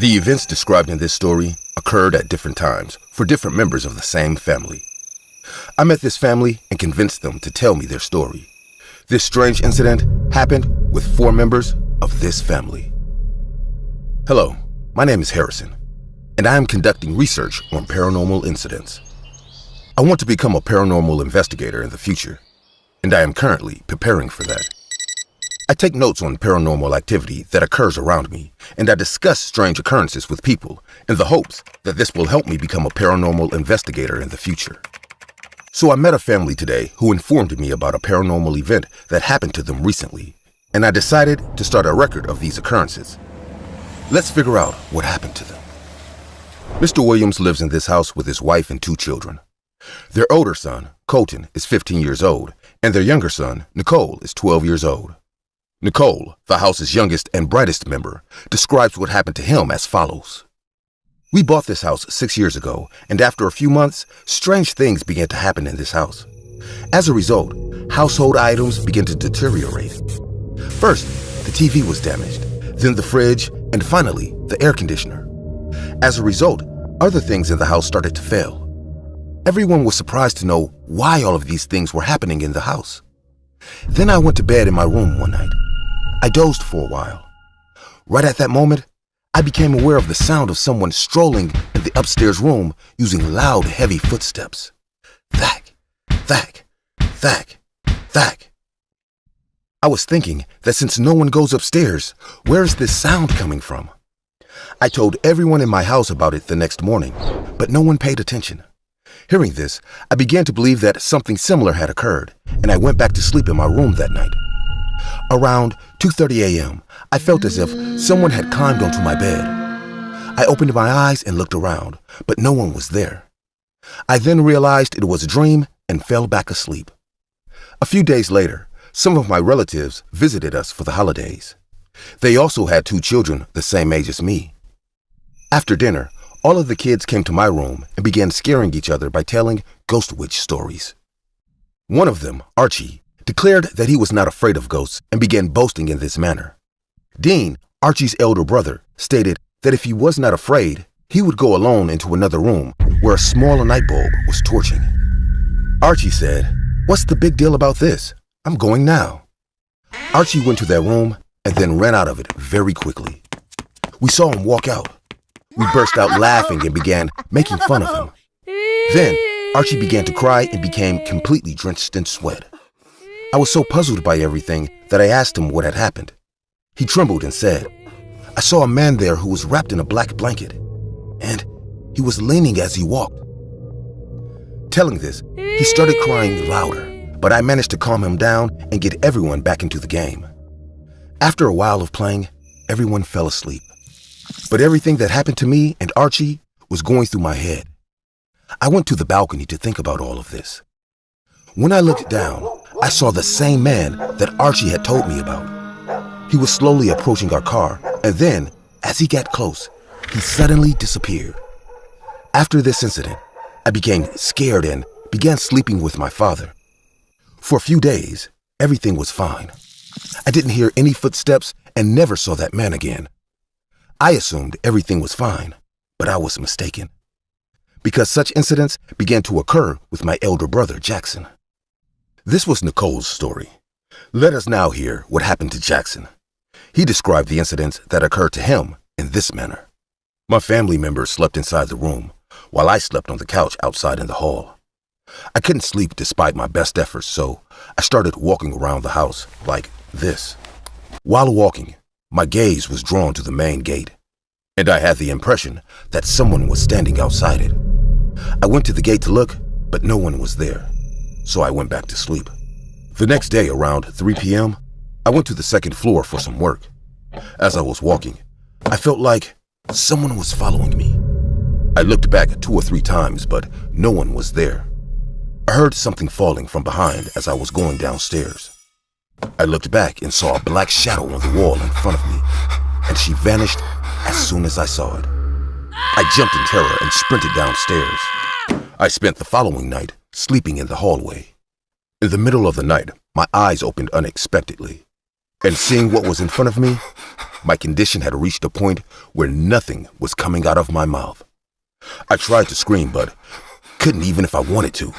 The events described in this story occurred at different times for different members of the same family. I met this family and convinced them to tell me their story. This strange incident happened with 4 members of this family. Hello, my name is Harrison, and I am conducting research on paranormal incidents. I want to become a paranormal investigator in the future, and I am currently preparing for that. I take notes on paranormal activity that occurs around me, and I discuss strange occurrences with people in the hopes that this will help me become a paranormal investigator in the future. So I met a family today who informed me about a paranormal event that happened to them recently, and I decided to start a record of these occurrences. Let's figure out what happened to them. Mr. Williams lives in this house with his wife and 2 children. Their older son, Colton, is 15 years old, and their younger son, Nicole, is 12 years old. Nicole, the house's youngest and brightest member, describes what happened to him as follows. We bought this house 6 years ago, and after a few months, strange things began to happen in this house. As a result, household items began to deteriorate. First, the TV was damaged, then the fridge, and finally, the air conditioner. As a result, other things in the house started to fail. Everyone was surprised to know why all of these things were happening in the house. Then I went to bed in my room one night. I dozed for a while. Right at that moment, I became aware of the sound of someone strolling in the upstairs room using loud, heavy footsteps. Thack, thack, thack, thack. I was thinking that since no one goes upstairs, where is this sound coming from? I told everyone in my house about it the next morning, but no one paid attention. Hearing this, I began to believe that something similar had occurred, and I went back to sleep in my room that night. Around 2:30 a.m., I felt as if someone had climbed onto my bed. I opened my eyes and looked around, but no one was there. I then realized it was a dream and fell back asleep. A few days later, some of my relatives visited us for the holidays. They also had 2 children the same age as me. After dinner, all of the kids came to my room and began scaring each other by telling ghost witch stories. One of them, Archie, declared that he was not afraid of ghosts and began boasting in this manner. Dean, Archie's elder brother, stated that if he was not afraid, he would go alone into another room where a small light bulb was torching. Archie said, "What's the big deal about this? I'm going now." Archie went to that room and then ran out of it very quickly. We saw him walk out. We burst out laughing and began making fun of him. Then, Archie began to cry and became completely drenched in sweat. I was so puzzled by everything that I asked him what had happened. He trembled and said, "I saw a man there who was wrapped in a black blanket, and he was leaning as he walked." Telling this, he started crying louder, but I managed to calm him down and get everyone back into the game. After a while of playing, everyone fell asleep. But everything that happened to me and Archie was going through my head. I went to the balcony to think about all of this. When I looked down, I saw the same man that Archie had told me about. He was slowly approaching our car, and then, as he got close, he suddenly disappeared. After this incident, I became scared and began sleeping with my father. For a few days, everything was fine. I didn't hear any footsteps and never saw that man again. I assumed everything was fine, but I was mistaken, because such incidents began to occur with my elder brother, Jackson. This was Nicole's story. Let us now hear what happened to Jackson. He described the incidents that occurred to him in this manner. My family members slept inside the room, while I slept on the couch outside in the hall. I couldn't sleep despite my best efforts, so I started walking around the house like this. While walking, my gaze was drawn to the main gate, and I had the impression that someone was standing outside it. I went to the gate to look, but no one was there, so I went back to sleep. The next day, around 3 p.m., I went to the 2nd floor for some work. As I was walking, I felt like someone was following me. I looked back 2 or 3 times, but no one was there. I heard something falling from behind as I was going downstairs. I looked back and saw a black shadow on the wall in front of me, and she vanished as soon as I saw it. I jumped in terror and sprinted downstairs. I spent the following night sleeping in the hallway. In the middle of the night, my eyes opened unexpectedly. And seeing what was in front of me, my condition had reached a point where nothing was coming out of my mouth. I tried to scream, but couldn't even if I wanted to.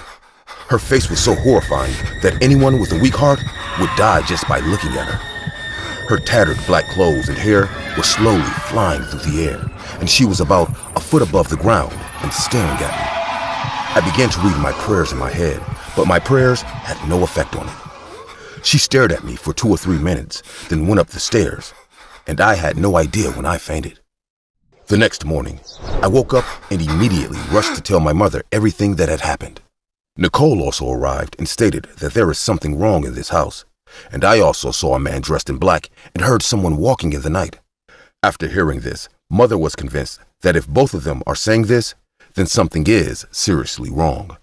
Her face was so horrifying that anyone with a weak heart would die just by looking at her. Her tattered black clothes and hair were slowly flying through the air, and she was about a foot above the ground and staring at me. I began to read my prayers in my head, but my prayers had no effect on it. She stared at me for 2 or 3 minutes, then went up the stairs, and I had no idea when I fainted. The next morning, I woke up and immediately rushed to tell my mother everything that had happened. Nicole also arrived and stated that there is something wrong in this house, and I also saw a man dressed in black and heard someone walking in the night. After hearing this, Mother was convinced that if both of them are saying this, then something is seriously wrong.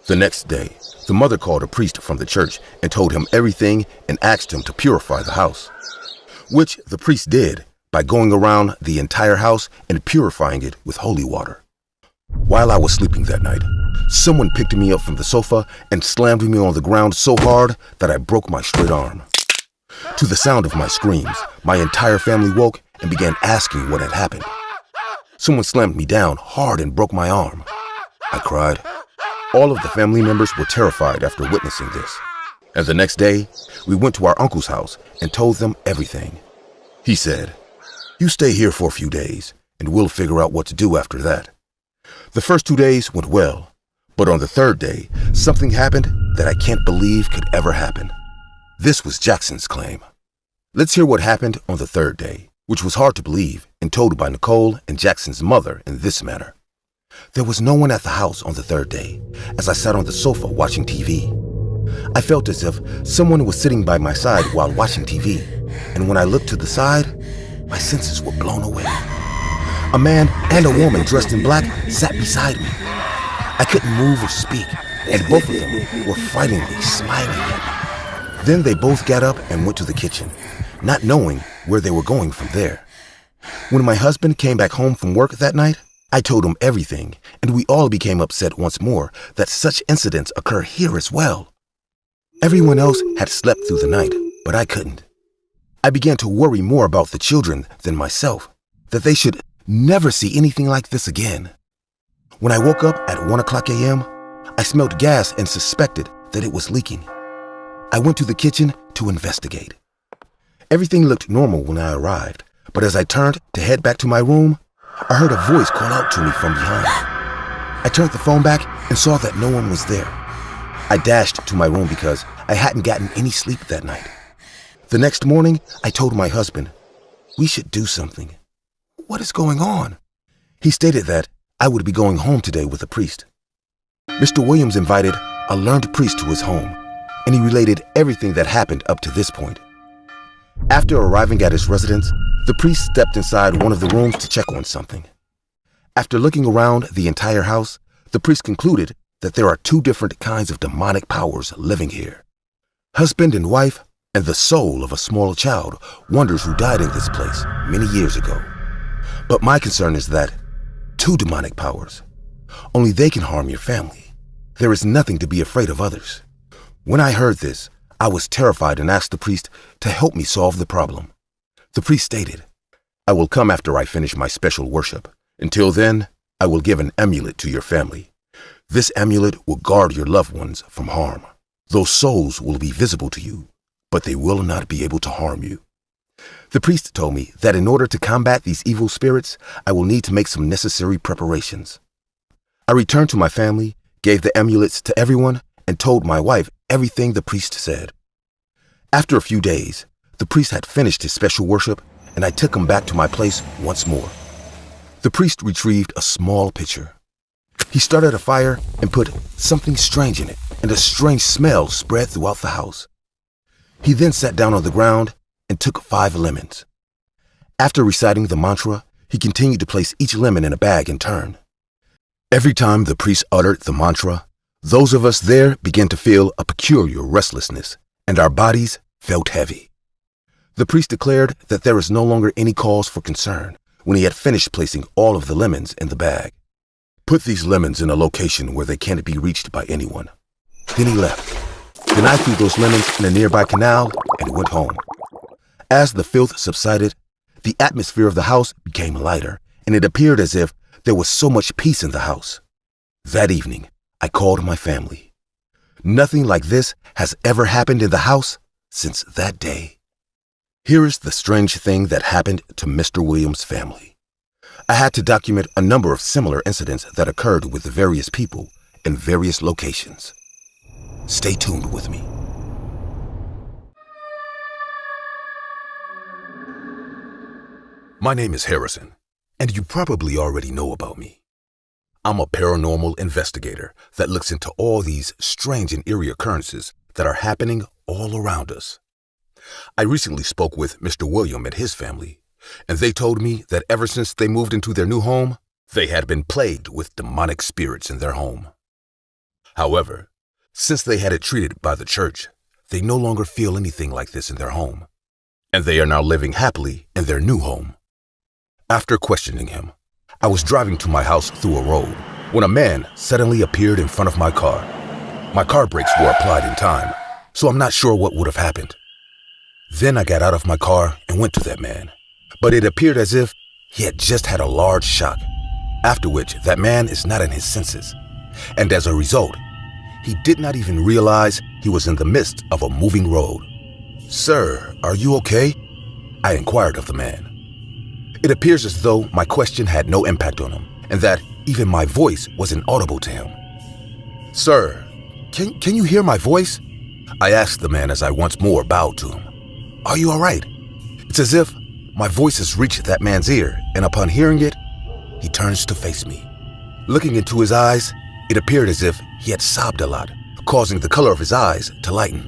The next day, the mother called a priest from the church and told him everything and asked him to purify the house, which the priest did by going around the entire house and purifying it with holy water. While I was sleeping that night, someone picked me up from the sofa and slammed me on the ground so hard that I broke my straight arm. To the sound of my screams, my entire family woke and began asking what had happened. Someone slammed me down hard and broke my arm. I cried. All of the family members were terrified after witnessing this. And the next day, we went to our uncle's house and told them everything. He said, "You stay here for a few days, and we'll figure out what to do after that." The first 2 days went well, but on the third day, something happened that I can't believe could ever happen. This was Jackson's claim. Let's hear what happened on the third day, which was hard to believe and told by Nicole and Jackson's mother in this manner. There was no one at the house on the third day, as I sat on the sofa watching TV. I felt as if someone was sitting by my side while watching TV, and when I looked to the side, my senses were blown away. A man and a woman dressed in black sat beside me. I couldn't move or speak, and both of them were frighteningly smiling at me. Then they both got up and went to the kitchen, not knowing where they were going from there. When my husband came back home from work that night, I told him everything, and we all became upset once more that such incidents occur here as well. Everyone else had slept through the night, but I couldn't. I began to worry more about the children than myself, that they should never see anything like this again. When I woke up at 1 o'clock a.m., I smelled gas and suspected that it was leaking. I went to the kitchen to investigate. Everything looked normal when I arrived, but as I turned to head back to my room, I heard a voice call out to me from behind. I turned the phone back and saw that no one was there. I dashed to my room because I hadn't gotten any sleep that night. The next morning, I told my husband, "We should do something. What is going on?" He stated that I would be going home today with a priest. Mr. Williams invited a learned priest to his home, and he related everything that happened up to this point. After arriving at his residence, the priest stepped inside one of the rooms to check on something. After looking around the entire house, the priest concluded that there are 2 different kinds of demonic powers living here. Husband and wife, and the soul of a small child wonders who died in this place many years ago. But my concern is that 2 demonic powers, only they can harm your family. There is nothing to be afraid of others. When I heard this, I was terrified and asked the priest to help me solve the problem. The priest stated, "I will come after I finish my special worship. Until then, I will give an amulet to your family. This amulet will guard your loved ones from harm. Those souls will be visible to you, but they will not be able to harm you." The priest told me that in order to combat these evil spirits, I will need to make some necessary preparations. I returned to my family, gave the amulets to everyone, and told my wife everything the priest said. After a few days, the priest had finished his special worship, and I took him back to my place once more. The priest retrieved a small pitcher. He started a fire and put something strange in it, and a strange smell spread throughout the house. He then sat down on the ground and took 5 lemons. After reciting the mantra, he continued to place each lemon in a bag in turn. Every time the priest uttered the mantra, those of us there began to feel a peculiar restlessness, and our bodies felt heavy. The priest declared that there is no longer any cause for concern when he had finished placing all of the lemons in the bag. "Put these lemons in a location where they can't be reached by anyone." Then he left. Then I threw those lemons in a nearby canal and went home. As the filth subsided, the atmosphere of the house became lighter, and it appeared as if there was so much peace in the house. That evening, I called my family. Nothing like this has ever happened in the house since that day. Here is the strange thing that happened to Mr. Williams' family. I had to document a number of similar incidents that occurred with various people in various locations. Stay tuned with me. My name is Harrison, and you probably already know about me. I'm a paranormal investigator that looks into all these strange and eerie occurrences that are happening all around us. I recently spoke with Mr. William and his family, and they told me that ever since they moved into their new home, they had been plagued with demonic spirits in their home. However, since they had it treated by the church, they no longer feel anything like this in their home, and they are now living happily in their new home. After questioning him, I was driving to my house through a road when a man suddenly appeared in front of my car. My car brakes were applied in time, so I'm not sure what would have happened. Then I got out of my car and went to that man, but it appeared as if he had just had a large shock, after which that man is not in his senses, and as a result, he did not even realize he was in the midst of a moving road. "Sir, are you okay?" I inquired of the man. It appears as though my question had no impact on him, and that even my voice was inaudible to him. "Sir, can you hear my voice?" I asked the man as I once more bowed to him. "Are you all right?" It's as if my voice has reached that man's ear, and upon hearing it, he turns to face me. Looking into his eyes, it appeared as if he had sobbed a lot, causing the color of his eyes to lighten.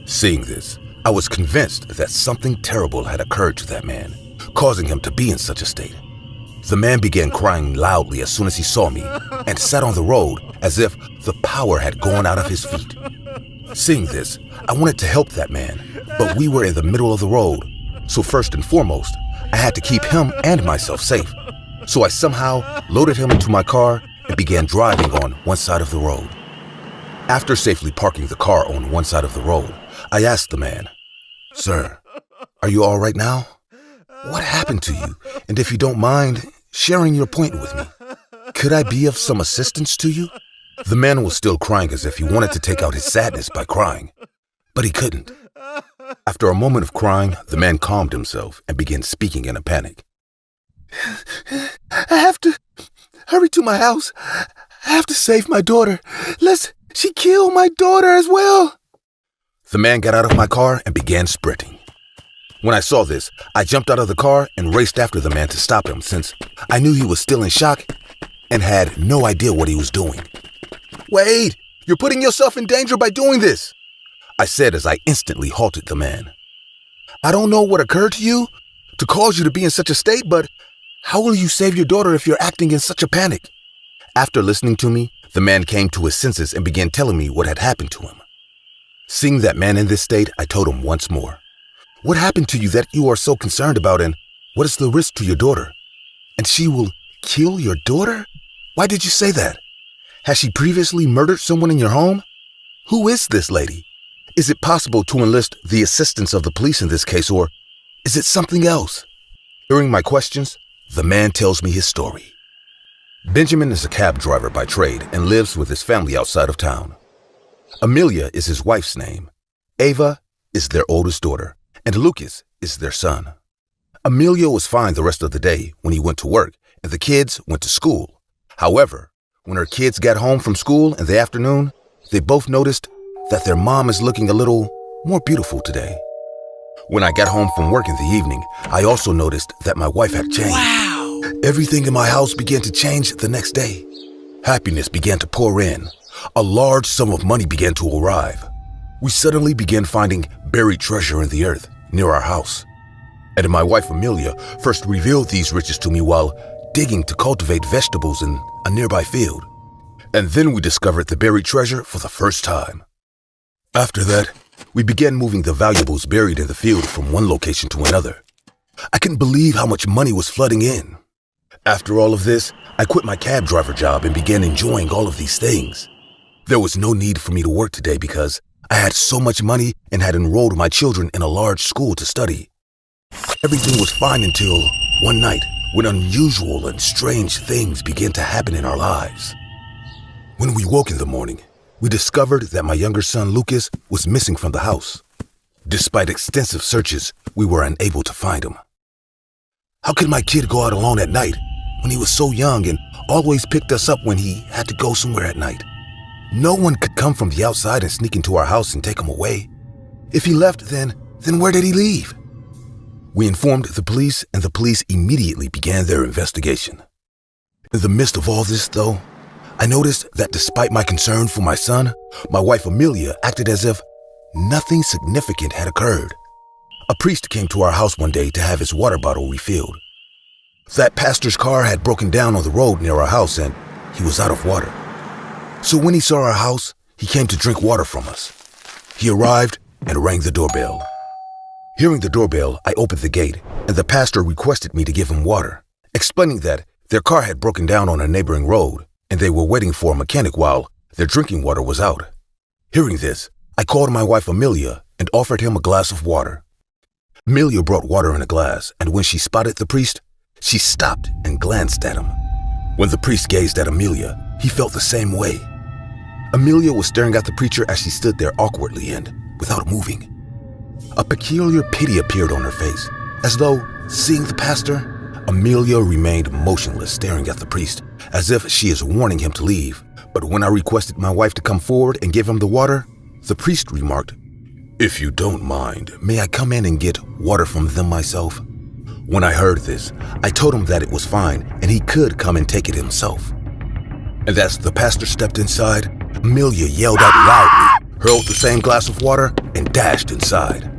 Seeing this, I was convinced that something terrible had occurred to that man, causing him to be in such a state. The man began crying loudly as soon as he saw me and sat on the road as if the power had gone out of his feet. Seeing this, I wanted to help that man, but we were in the middle of the road, so first and foremost, I had to keep him and myself safe. So I somehow loaded him into my car and began driving on one side of the road. After safely parking the car on one side of the road, I asked the man, "Sir, are you all right now? What happened to you? And if you don't mind sharing your point with me, could I be of some assistance to you?" The man was still crying as if he wanted to take out his sadness by crying, but he couldn't. After a moment of crying, the man calmed himself and began speaking in a panic. "I have to hurry to my house. I have to save my daughter. Lest she kill my daughter as well." The man got out of my car and began sprinting. When I saw this, I jumped out of the car and raced after the man to stop him, since I knew he was still in shock and had no idea what he was doing. "Wait! You're putting yourself in danger by doing this," I said as I instantly halted the man. "I don't know what occurred to you to cause you to be in such a state, but how will you save your daughter if you're acting in such a panic?" After listening to me, the man came to his senses and began telling me what had happened to him. Seeing that man in this state, I told him once more, "What happened to you that you are so concerned about, and what is the risk to your daughter? And she will kill your daughter? Why did you say that? Has she previously murdered someone in your home? Who is this lady? Is it possible to enlist the assistance of the police in this case, or is it something else?" Hearing my questions, the man tells me his story. Benjamin is a cab driver by trade and lives with his family outside of town. Amelia is his wife's name. Ava is their oldest daughter, and Lucas is their son. Amelia was fine the rest of the day when he went to work and the kids went to school. However, when her kids got home from school in the afternoon, they both noticed that their mom is looking a little more beautiful today. When I got home from work in the evening, I also noticed that my wife had changed. Wow! Everything in my house began to change the next day. Happiness began to pour in. A large sum of money began to arrive. We suddenly began finding buried treasure in the earth near our house. And my wife Amelia first revealed these riches to me while digging to cultivate vegetables in a nearby field. And then we discovered the buried treasure for the first time. After that, we began moving the valuables buried in the field from one location to another. I couldn't believe how much money was flooding in. After all of this, I quit my cab driver job and began enjoying all of these things. There was no need for me to work today because I had so much money and had enrolled my children in a large school to study, Everything was fine until one night when unusual and strange things began to happen in our lives. When we woke in the morning, we discovered that my younger son Lucas was missing from the house. Despite extensive searches, we were unable to find him. How could my kid go out alone at night when he was so young and always picked us up when he had to go somewhere at night? No one could come from the outside and sneak into our house and take him away. If he left, then where did he leave? We informed the police, and the police immediately began their investigation. In the midst of all this, though, I noticed that despite my concern for my son, my wife Amelia acted as if nothing significant had occurred. A priest came to our house one day to have his water bottle refilled. That pastor's car had broken down on the road near our house and he was out of water. So when he saw our house, he came to drink water from us. He arrived and rang the doorbell. Hearing the doorbell, I opened the gate and the pastor requested me to give him water, explaining that their car had broken down on a neighboring road and they were waiting for a mechanic while their drinking water was out. Hearing this, I called my wife Amelia and offered him a glass of water. Amelia brought water in a glass, and when she spotted the priest, she stopped and glanced at him. When the priest gazed at Amelia, he felt the same way. Amelia was staring at the preacher as she stood there awkwardly and without moving. A peculiar pity appeared on her face, as though, seeing the pastor, Amelia remained motionless, staring at the priest, as if she is warning him to leave. But when I requested my wife to come forward and give him the water, the priest remarked, "If you don't mind, may I come in and get water from them myself?" When I heard this, I told him that it was fine and he could come and take it himself. And as the pastor stepped inside, Amelia yelled out loudly, hurled the same glass of water, and dashed inside.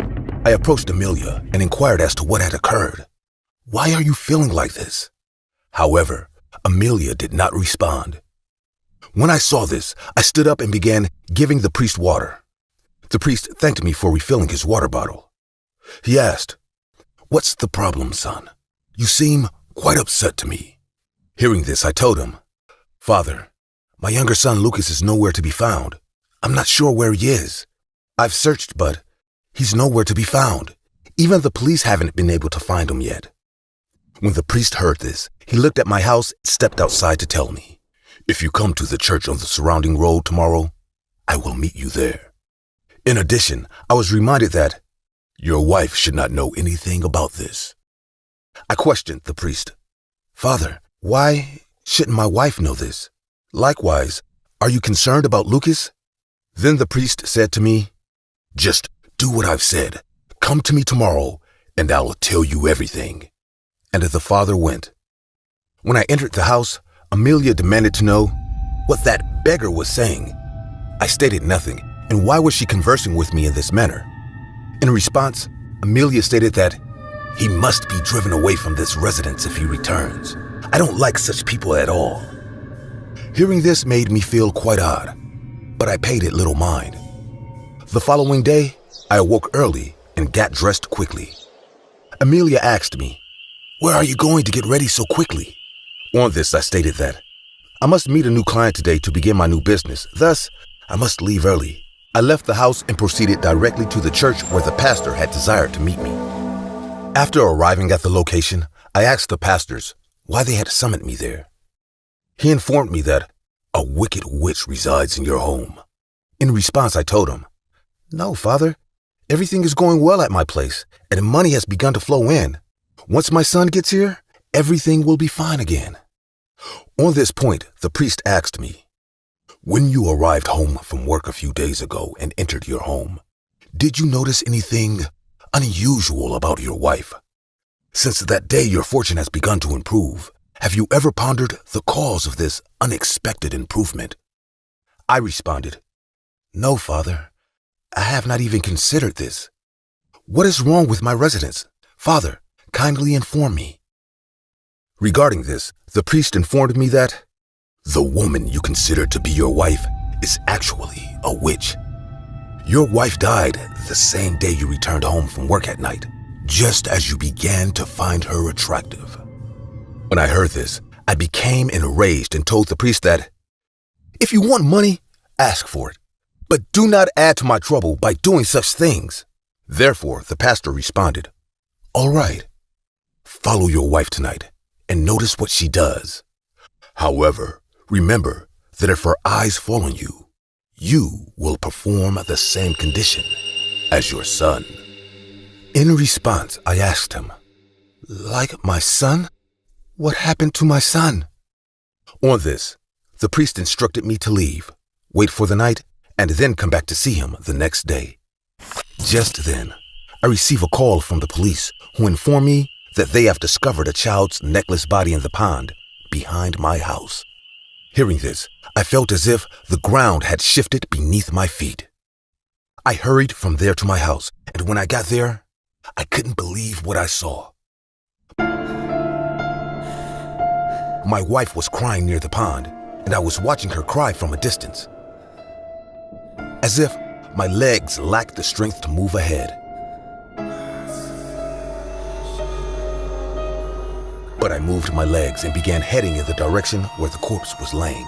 I approached Amelia and inquired as to what had occurred. "Why are you feeling like this?" However, Amelia did not respond. When I saw this, I stood up and began giving the priest water. The priest thanked me for refilling his water bottle. He asked, "What's the problem, son? You seem quite upset to me." Hearing this, I told him, "Father, my younger son Lucas is nowhere to be found. I'm not sure where he is. I've searched, but he's nowhere to be found. Even the police haven't been able to find him yet." When the priest heard this, he looked at my house and stepped outside to tell me, "If you come to the church on the surrounding road tomorrow, I will meet you there." In addition, I was reminded that your wife should not know anything about this. I questioned the priest. "Father, why shouldn't my wife know this? Likewise, are you concerned about Lucas?" Then the priest said to me, "Just do what I've said. Come to me tomorrow and I will tell you everything." And the father went. When I entered the house, Amelia demanded to know what that beggar was saying. I stated nothing, and why was she conversing with me in this manner? In response, Amelia stated that he must be driven away from this residence if he returns. I don't like such people at all. Hearing this made me feel quite odd, but I paid it little mind. The following day, I awoke early and got dressed quickly. Amelia asked me, "Where are you going to get ready so quickly?" On this, I stated that I must meet a new client today to begin my new business. Thus, I must leave early. I left the house and proceeded directly to the church where the pastor had desired to meet me. After arriving at the location, I asked the pastors why they had summoned me there. He informed me that a wicked witch resides in your home. In response, I told him, "No, Father, everything is going well at my place and money has begun to flow in. Once my son gets here, everything will be fine again." On this point, the priest asked me, "When you arrived home from work a few days ago and entered your home, did you notice anything unusual about your wife? Since that day, your fortune has begun to improve. Have you ever pondered the cause of this unexpected improvement?" I responded, "No, Father, I have not even considered this. What is wrong with my residence? Father, kindly inform me." Regarding this, the priest informed me that the woman you consider to be your wife is actually a witch. Your wife died the same day you returned home from work at night, just as you began to find her attractive. When I heard this, I became enraged and told the priest that, "If you want money, ask for it, but do not add to my trouble by doing such things." Therefore, the pastor responded, All right, follow your wife tonight and notice what she does. However, remember that if her eyes fall on you, you will perform the same condition as your son." In response, I asked him, "Like my son? What happened to my son?" On this, the priest instructed me to leave, wait for the night, and then come back to see him the next day. Just then, I receive a call from the police who inform me that they have discovered a child's necklace body in the pond behind my house. Hearing this, I felt as if the ground had shifted beneath my feet. I hurried from there to my house, and when I got there, I couldn't believe what I saw. My wife was crying near the pond, and I was watching her cry from a distance. As if my legs lacked the strength to move ahead. But I moved my legs and began heading in the direction where the corpse was laying.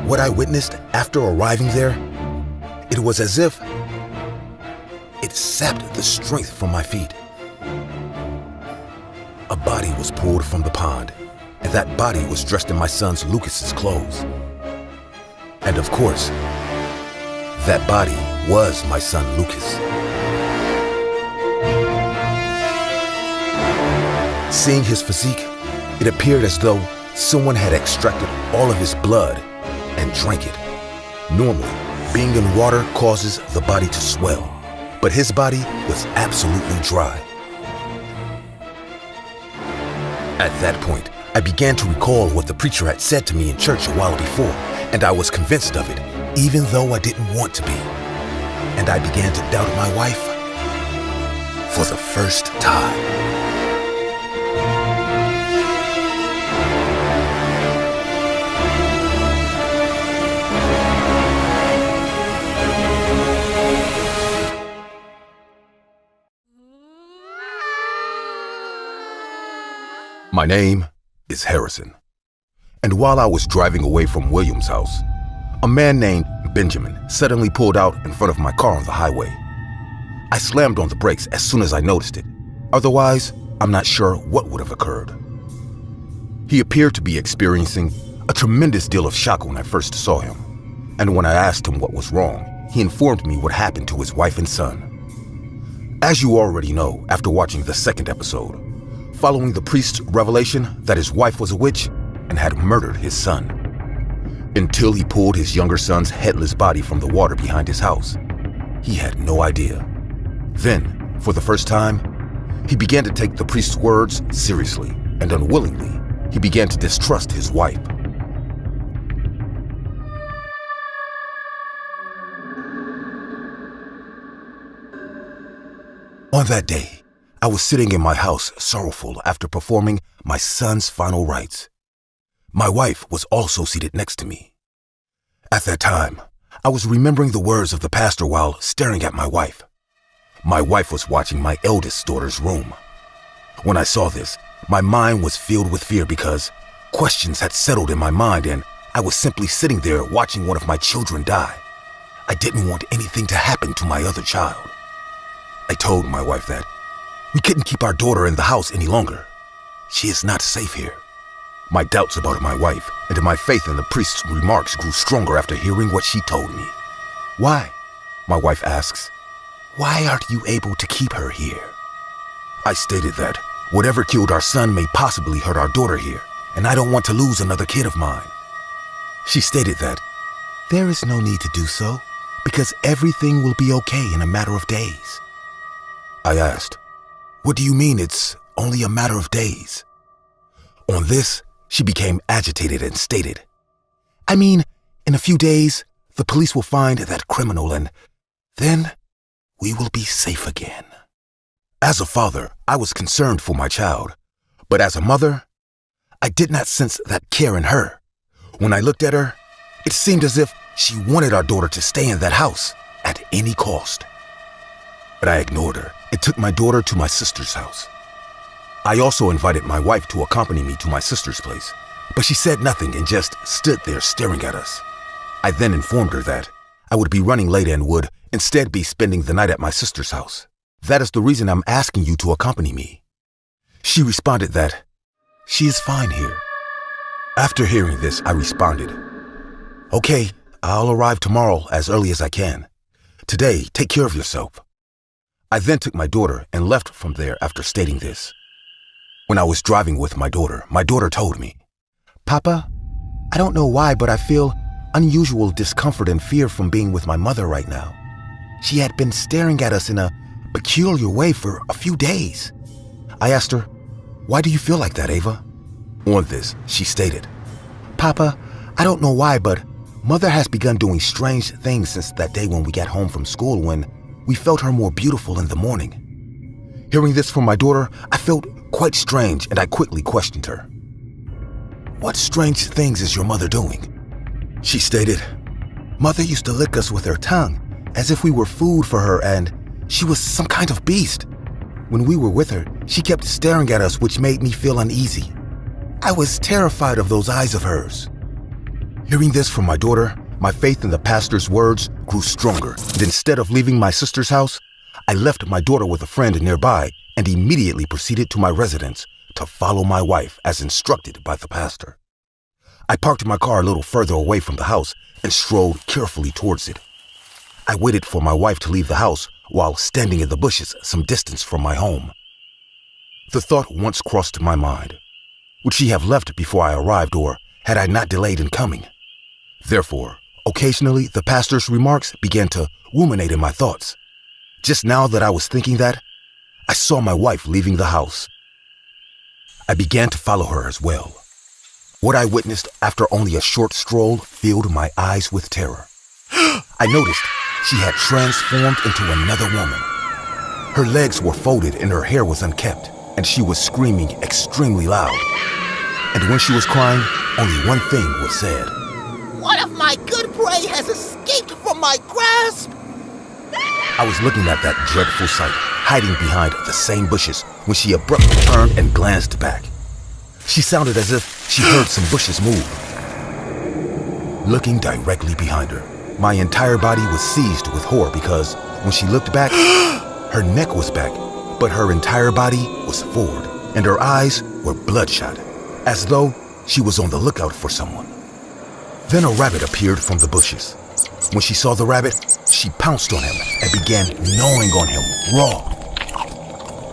What I witnessed after arriving there, it was as if it sapped the strength from my feet. A body was pulled from the pond, and that body was dressed in my son Lucas's clothes. And of course, that body was my son Lucas. Seeing his physique, it appeared as though someone had extracted all of his blood and drank it. Normally, being in water causes the body to swell, but his body was absolutely dry. At that point, I began to recall what the preacher had said to me in church a while before, and I was convinced of it, even though I didn't want to be. And I began to doubt my wife for the first time. My name is Harrison, and while I was driving away from William's house, a man named Benjamin suddenly pulled out in front of my car on the highway. I slammed on the brakes as soon as I noticed it. Otherwise, I'm not sure what would have occurred. He appeared to be experiencing a tremendous deal of shock when I first saw him, and when I asked him what was wrong, he informed me what happened to his wife and son. As you already know after watching the second episode, following the priest's revelation that his wife was a witch and had murdered his son, until he pulled his younger son's headless body from the water behind his house, he had no idea. Then, for the first time, he began to take the priest's words seriously, and unwillingly, he began to distrust his wife. On that day, I was sitting in my house sorrowful after performing my son's final rites. My wife was also seated next to me. At that time, I was remembering the words of the pastor while staring at my wife. My wife was watching my eldest daughter's room. When I saw this, my mind was filled with fear because questions had settled in my mind and I was simply sitting there watching one of my children die. I didn't want anything to happen to my other child. I told my wife that we couldn't keep our daughter in the house any longer. She is not safe here. My doubts about my wife and my faith in the priest's remarks grew stronger after hearing what she told me. "Why?" my wife asks. "Why aren't you able to keep her here?" I stated that whatever killed our son may possibly hurt our daughter here, and I don't want to lose another kid of mine. She stated that there is no need to do so because everything will be okay in a matter of days. I asked, "What do you mean it's only a matter of days?" On this, she became agitated and stated, "I mean, in a few days, the police will find that criminal and then we will be safe again." As a father, I was concerned for my child, but as a mother, I did not sense that care in her. When I looked at her, it seemed as if she wanted our daughter to stay in that house at any cost. But I ignored her and took my daughter to my sister's house. I also invited my wife to accompany me to my sister's place, but she said nothing and just stood there staring at us. I then informed her that I would be running late and would instead be spending the night at my sister's house. That is the reason I'm asking you to accompany me. She responded that she is fine here. After hearing this, I responded, "Okay, I'll arrive tomorrow as early as I can. Today, take care of yourself." I then took my daughter and left from there after stating this. When I was driving with my daughter told me, "Papa, I don't know why, but I feel unusual discomfort and fear from being with my mother right now. She had been staring at us in a peculiar way for a few days." I asked her, "Why do you feel like that, Ava?" On this, she stated, "Papa, I don't know why, but Mother has begun doing strange things since that day when we got home from school when we felt her more beautiful in the morning." Hearing this from my daughter, I felt quite strange and I quickly questioned her. "What strange things is your mother doing?" She stated, "Mother used to lick us with her tongue as if we were food for her and she was some kind of beast. When we were with her, she kept staring at us, which made me feel uneasy. I was terrified of those eyes of hers." Hearing this from my daughter, my faith in the pastor's words grew stronger, and instead of leaving my sister's house, I left my daughter with a friend nearby and immediately proceeded to my residence to follow my wife as instructed by the pastor. I parked my car a little further away from the house and strolled carefully towards it. I waited for my wife to leave the house while standing in the bushes some distance from my home. The thought once crossed my mind, would she have left before I arrived or had I not delayed in coming? Therefore, occasionally the pastor's remarks began to ruminate in my thoughts. Just now that I was thinking that, I saw my wife leaving the house. I began to follow her as well. What I witnessed after only a short stroll filled my eyes with terror. I noticed she had transformed into another woman. Her legs were folded and her hair was unkempt, and she was screaming extremely loud. And when she was crying, only one thing was said. "One of my good prey has escaped from my grasp." I was looking at that dreadful sight, hiding behind the same bushes, when she abruptly turned and glanced back. She sounded as if she heard some bushes move. Looking directly behind her, my entire body was seized with horror because when she looked back, her neck was back, but her entire body was forward, and her eyes were bloodshot, as though she was on the lookout for someone. Then a rabbit appeared from the bushes. When she saw the rabbit, she pounced on him and began gnawing on him raw.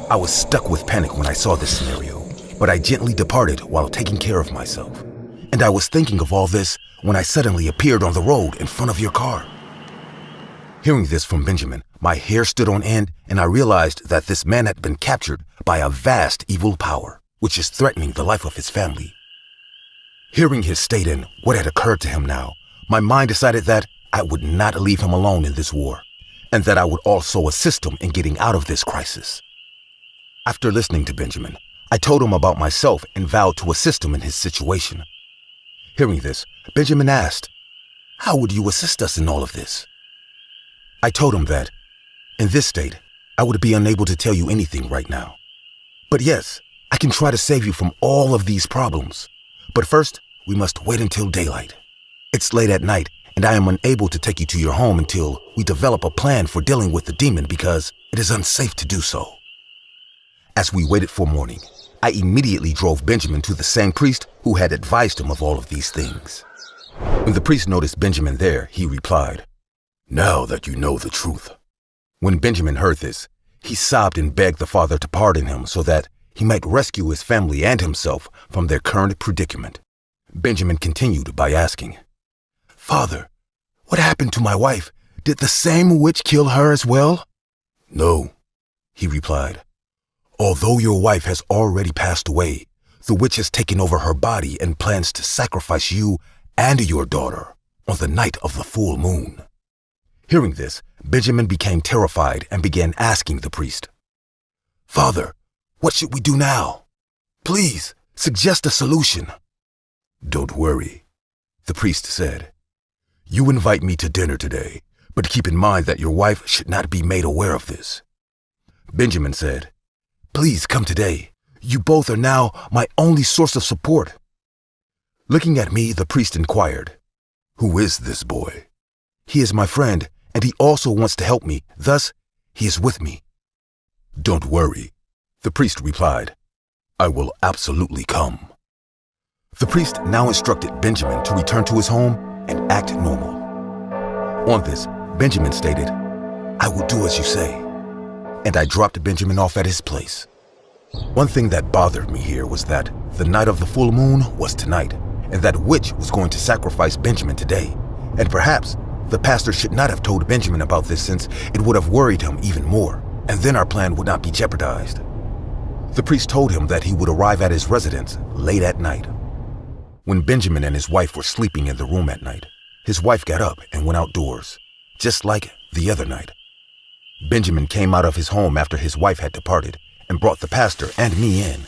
I was stuck with panic when I saw this scenario, but I gently departed while taking care of myself. And I was thinking of all this when I suddenly appeared on the road in front of your car. Hearing this from Benjamin, my hair stood on end and I realized that this man had been captured by a vast evil power, which is threatening the life of his family. Hearing his state and what had occurred to him now, my mind decided that I would not leave him alone in this war, and that I would also assist him in getting out of this crisis. After listening to Benjamin, I told him about myself and vowed to assist him in his situation. Hearing this, Benjamin asked, "How would you assist us in all of this?" I told him that, in this state, I would be unable to tell you anything right now. But yes, I can try to save you from all of these problems. But first, we must wait until daylight. It's late at night, and I am unable to take you to your home until we develop a plan for dealing with the demon because it is unsafe to do so. As we waited for morning, I immediately drove Benjamin to the same priest who had advised him of all of these things. When the priest noticed Benjamin there, he replied, "Now that you know the truth." When Benjamin heard this, he sobbed and begged the father to pardon him so that he might rescue his family and himself from their current predicament. Benjamin continued by asking, "Father, what happened to my wife? Did the same witch kill her as well?" "No," he replied. "Although your wife has already passed away, the witch has taken over her body and plans to sacrifice you and your daughter on the night of the full moon." Hearing this, Benjamin became terrified and began asking the priest, "Father, what should we do now? Please, suggest a solution." "Don't worry," the priest said. "You invite me to dinner today, but keep in mind that your wife should not be made aware of this." Benjamin said, "Please come today. You both are now my only source of support." Looking at me, the priest inquired, "Who is this boy?" "He is my friend, and he also wants to help me. Thus, he is with me." "Don't worry," the priest replied. "I will absolutely come." The priest now instructed Benjamin to return to his home and act normal. On this, Benjamin stated, "I will do as you say," and I dropped Benjamin off at his place. One thing that bothered me here was that the night of the full moon was tonight, and that witch was going to sacrifice Benjamin today. And perhaps the pastor should not have told Benjamin about this, since it would have worried him even more, and then our plan would not be jeopardized. The priest told him that he would arrive at his residence late at night. When Benjamin and his wife were sleeping in the room at night, his wife got up and went outdoors, just like the other night. Benjamin came out of his home after his wife had departed and brought the pastor and me in.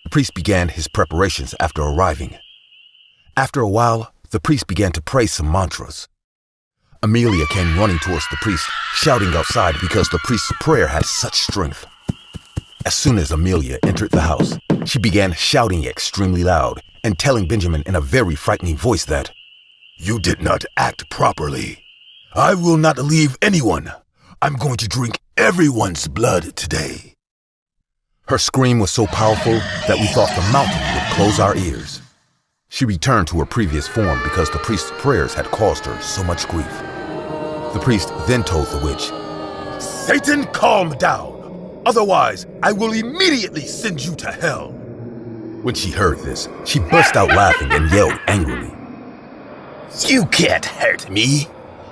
The priest began his preparations after arriving. After a while, the priest began to pray some mantras. Amelia came running towards the priest, shouting outside because the priest's prayer had such strength. As soon as Amelia entered the house, she began shouting extremely loud and telling Benjamin in a very frightening voice that, "You did not act properly. I will not leave anyone. I'm going to drink everyone's blood today." Her scream was so powerful that we thought the mountain would close our ears. She returned to her previous form because the priest's prayers had caused her so much grief. The priest then told the witch, "Satan, calm down. Otherwise, I will immediately send you to hell." When she heard this, she burst out laughing and yelled angrily, "You can't hurt me.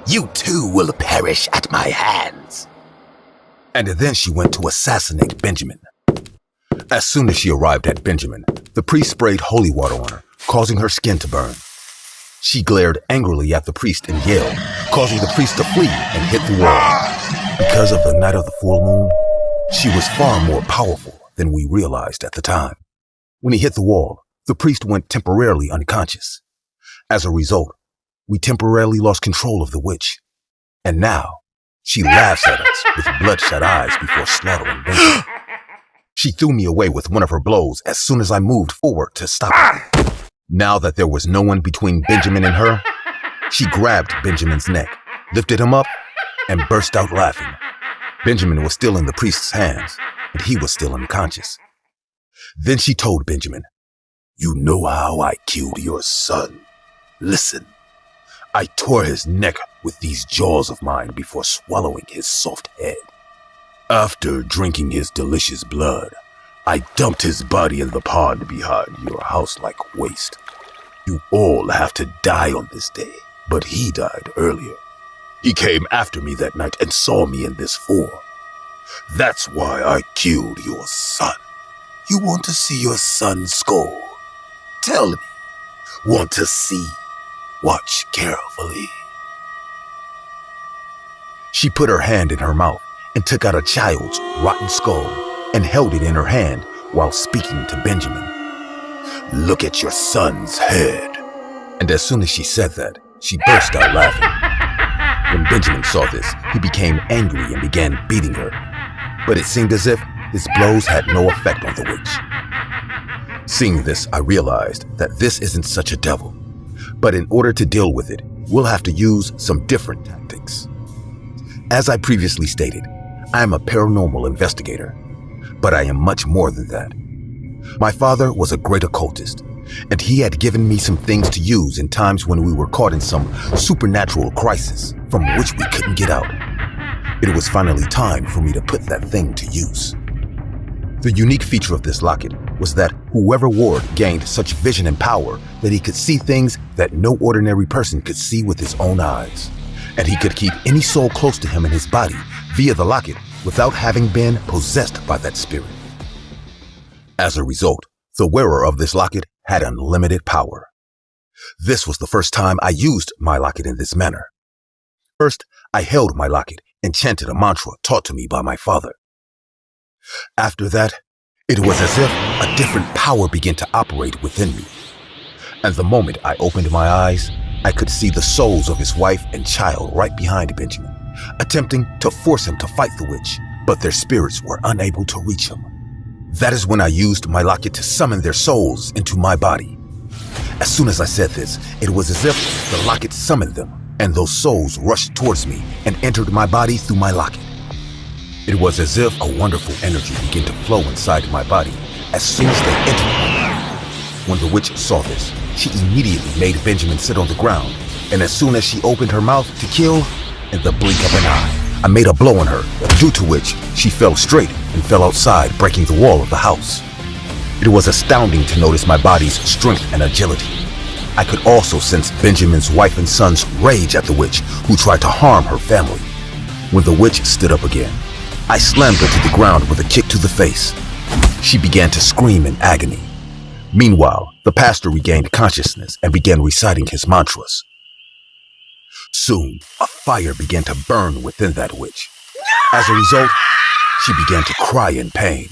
You too will perish at my hands." And then she went to assassinate Benjamin. As soon as she arrived at Benjamin, the priest sprayed holy water on her, causing her skin to burn. She glared angrily at the priest and yelled, causing the priest to flee and hit the wall. Because of the night of the full moon, she was far more powerful than we realized at the time. When he hit the wall, the priest went temporarily unconscious. As a result, we temporarily lost control of the witch. And now, she laughs at us with bloodshot eyes before slaughtering Benjamin. She threw me away with one of her blows as soon as I moved forward to stop her. Now that there was no one between Benjamin and her, she grabbed Benjamin's neck, lifted him up, and burst out laughing. Benjamin was still in the priest's hands, and he was still unconscious. Then she told Benjamin, "You know how I killed your son. Listen, I tore his neck with these jaws of mine before swallowing his soft head. After drinking his delicious blood, I dumped his body in the pond behind your house like waste. You all have to die on this day, but he died earlier. He came after me that night and saw me in this form. That's why I killed your son. You want to see your son skull? Tell me. Want to see? Watch carefully." She put her hand in her mouth and took out a child's rotten skull and held it in her hand while speaking to Benjamin. "Look at your son's head." And as soon as she said that, she burst out laughing. When Benjamin saw this, he became angry and began beating her. But it seemed as if his blows had no effect on the witch. Seeing this, I realized that this isn't such a devil. But in order to deal with it, we'll have to use some different tactics. As I previously stated, I am a paranormal investigator, but I am much more than that. My father was a great occultist, and he had given me some things to use in times when we were caught in some supernatural crisis from which we couldn't get out. It was finally time for me to put that thing to use. The unique feature of this locket was that whoever wore it gained such vision and power that he could see things that no ordinary person could see with his own eyes. And he could keep any soul close to him in his body via the locket without having been possessed by that spirit. As a result, the wearer of this locket had unlimited power. This was the first time I used my locket in this manner. First, I held my locket and chanted a mantra taught to me by my father. After that, it was as if a different power began to operate within me. And the moment I opened my eyes, I could see the souls of his wife and child right behind Benjamin, attempting to force him to fight the witch, but their spirits were unable to reach him. That is when I used my locket to summon their souls into my body. As soon as I said this, it was as if the locket summoned them, and those souls rushed towards me and entered my body through my locket. It was as if a wonderful energy began to flow inside my body as soon as they entered my body. When the witch saw this, she immediately made Benjamin sit on the ground, and as soon as she opened her mouth to kill, in the blink of an eye, I made a blow on her, due to which she fell straight and fell outside, breaking the wall of the house. It was astounding to notice my body's strength and agility. I could also sense Benjamin's wife and son's rage at the witch, who tried to harm her family. When the witch stood up again, I slammed her to the ground with a kick to the face. She began to scream in agony. Meanwhile, the pastor regained consciousness and began reciting his mantras. Soon, a fire began to burn within that witch. As a result, she began to cry in pain.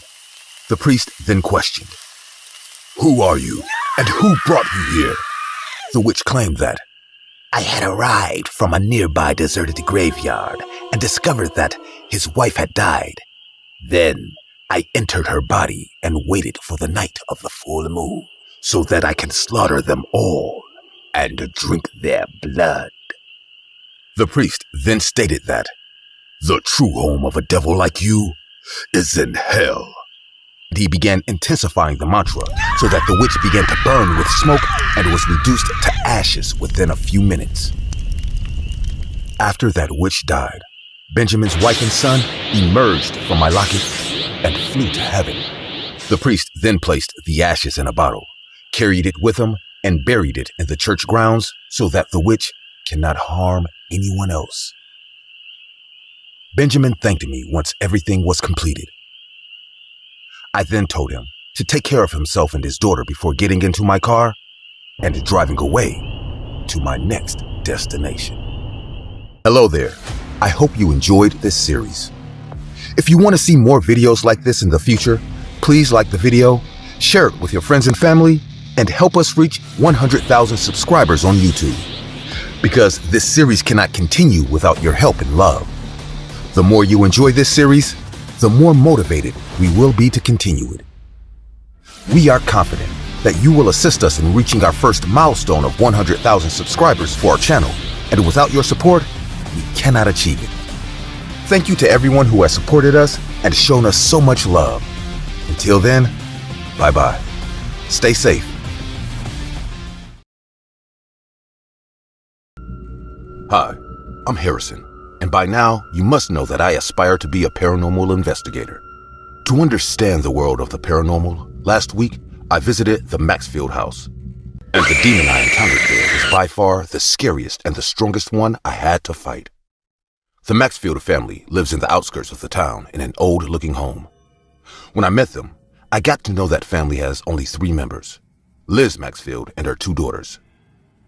The priest then questioned, "Who are you, and who brought you here?" The witch claimed that, "I had arrived from a nearby deserted graveyard and discovered that his wife had died. Then I entered her body and waited for the night of the full moon so that I can slaughter them all and drink their blood." The priest then stated that, "The true home of a devil like you is in hell." He began intensifying the mantra so that the witch began to burn with smoke and was reduced to ashes within a few minutes. After that witch died, Benjamin's wife and son emerged from my locket and flew to heaven. The priest then placed the ashes in a bottle, carried it with him, and buried it in the church grounds so that the witch cannot harm anyone else. Benjamin thanked me once everything was completed. I then told him to take care of himself and his daughter before getting into my car and driving away to my next destination. Hello there. I hope you enjoyed this series. If you want to see more videos like this in the future, please like the video, share it with your friends and family, and help us reach 100,000 subscribers on YouTube. Because this series cannot continue without your help and love. The more you enjoy this series, the more motivated we will be to continue it. We are confident that you will assist us in reaching our first milestone of 100,000 subscribers for our channel, and without your support, we cannot achieve it. Thank you to everyone who has supported us and shown us so much love. Until then, bye-bye. Stay safe. Hi, I'm Harrison, and by now you must know that I aspire to be a paranormal investigator. To understand the world of the paranormal, last week I visited the Maxfield house, and the demon I encountered there is by far the scariest and the strongest one I had to fight. The Maxfield family lives in the outskirts of the town in an old-looking home. When I met them, I got to know that family has only 3 members, Liz Maxfield and her 2 daughters.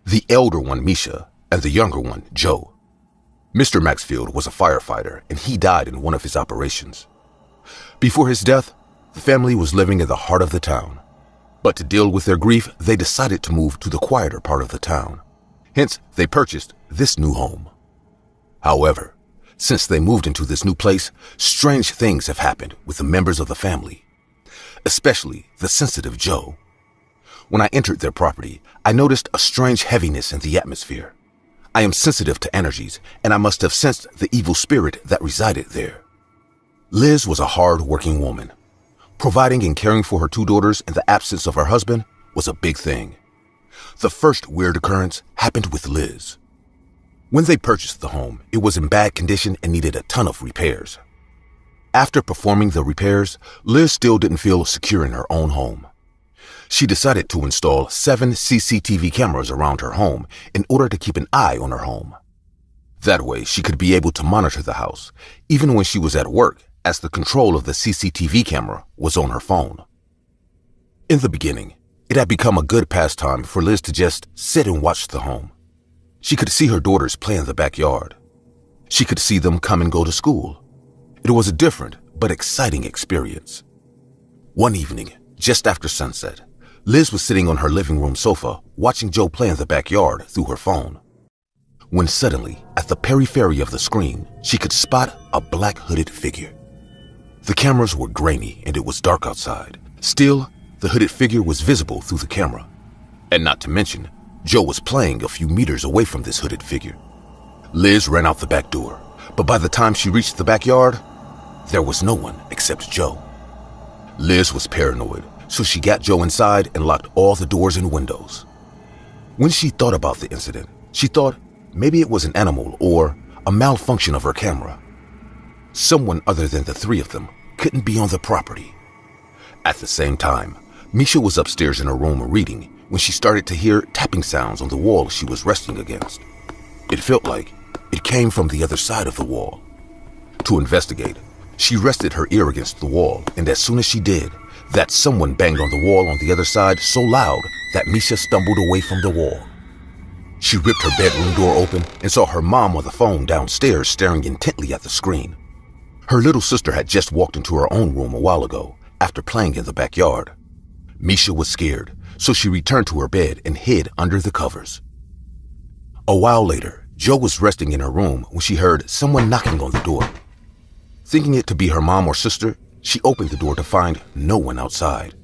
The elder one, Misha, and the younger one, Joe. Mr. Maxfield was a firefighter, and he died in one of his operations. Before his death, the family was living in the heart of the town. But to deal with their grief, they decided to move to the quieter part of the town. Hence, they purchased this new home. However, since they moved into this new place, strange things have happened with the members of the family, especially the sensitive Joe. When I entered their property, I noticed a strange heaviness in the atmosphere. I am sensitive to energies, and I must have sensed the evil spirit that resided there. Liz was a hard-working woman. Providing and caring for her 2 daughters in the absence of her husband was a big thing. The first weird occurrence happened with Liz. When they purchased the home, it was in bad condition and needed a ton of repairs. After performing the repairs, Liz still didn't feel secure in her own home. She decided to install 7 CCTV cameras around her home in order to keep an eye on her home. That way, she could be able to monitor the house, even when she was at work, as the control of the CCTV camera was on her phone. In the beginning, it had become a good pastime for Liz to just sit and watch the home. She could see her daughters play in the backyard. She could see them come and go to school. It was a different but exciting experience. One evening, just after sunset, Liz was sitting on her living room sofa watching Joe play in the backyard through her phone. When suddenly, at the periphery of the screen, she could spot a black hooded figure. The cameras were grainy and it was dark outside. Still, the hooded figure was visible through the camera. And not to mention, Joe was playing a few meters away from this hooded figure. Liz ran out the back door, but by the time she reached the backyard, there was no one except Joe. Liz was paranoid, so she got Joe inside and locked all the doors and windows. When she thought about the incident, she thought maybe it was an animal or a malfunction of her camera. Someone other than the three of them couldn't be on the property. At the same time, Misha was upstairs in her room reading when she started to hear tapping sounds on the wall she was resting against. It felt like it came from the other side of the wall. To investigate, she rested her ear against the wall, and as soon as she did, that someone banged on the wall on the other side so loud that Misha stumbled away from the wall. She ripped her bedroom door open and saw her mom on the phone downstairs staring intently at the screen. Her little sister had just walked into her own room a while ago after playing in the backyard. Misha was scared, so she returned to her bed and hid under the covers. A while later, Joe was resting in her room when she heard someone knocking on the door. Thinking it to be her mom or sister, she opened the door to find no one outside.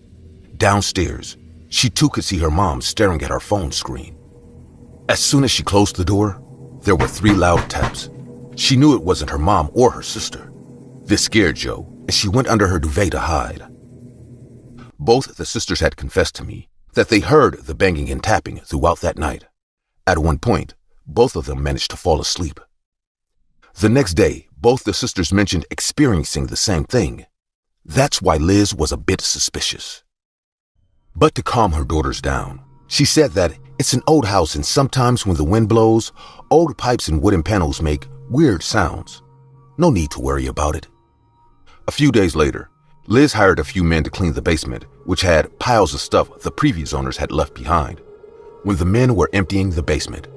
Downstairs, she too could see her mom staring at her phone screen. As soon as she closed the door, there were 3 loud taps. She knew it wasn't her mom or her sister. This scared Joe, and she went under her duvet to hide. Both the sisters had confessed to me that they heard the banging and tapping throughout that night. At one point, both of them managed to fall asleep. The next day, both the sisters mentioned experiencing the same thing. That's why Liz was a bit suspicious. But to calm her daughters down, she said that it's an old house and sometimes when the wind blows, old pipes and wooden panels make weird sounds. No need to worry about it. A few days later, Liz hired a few men to clean the basement, which had piles of stuff the previous owners had left behind. When the men were emptying the basement,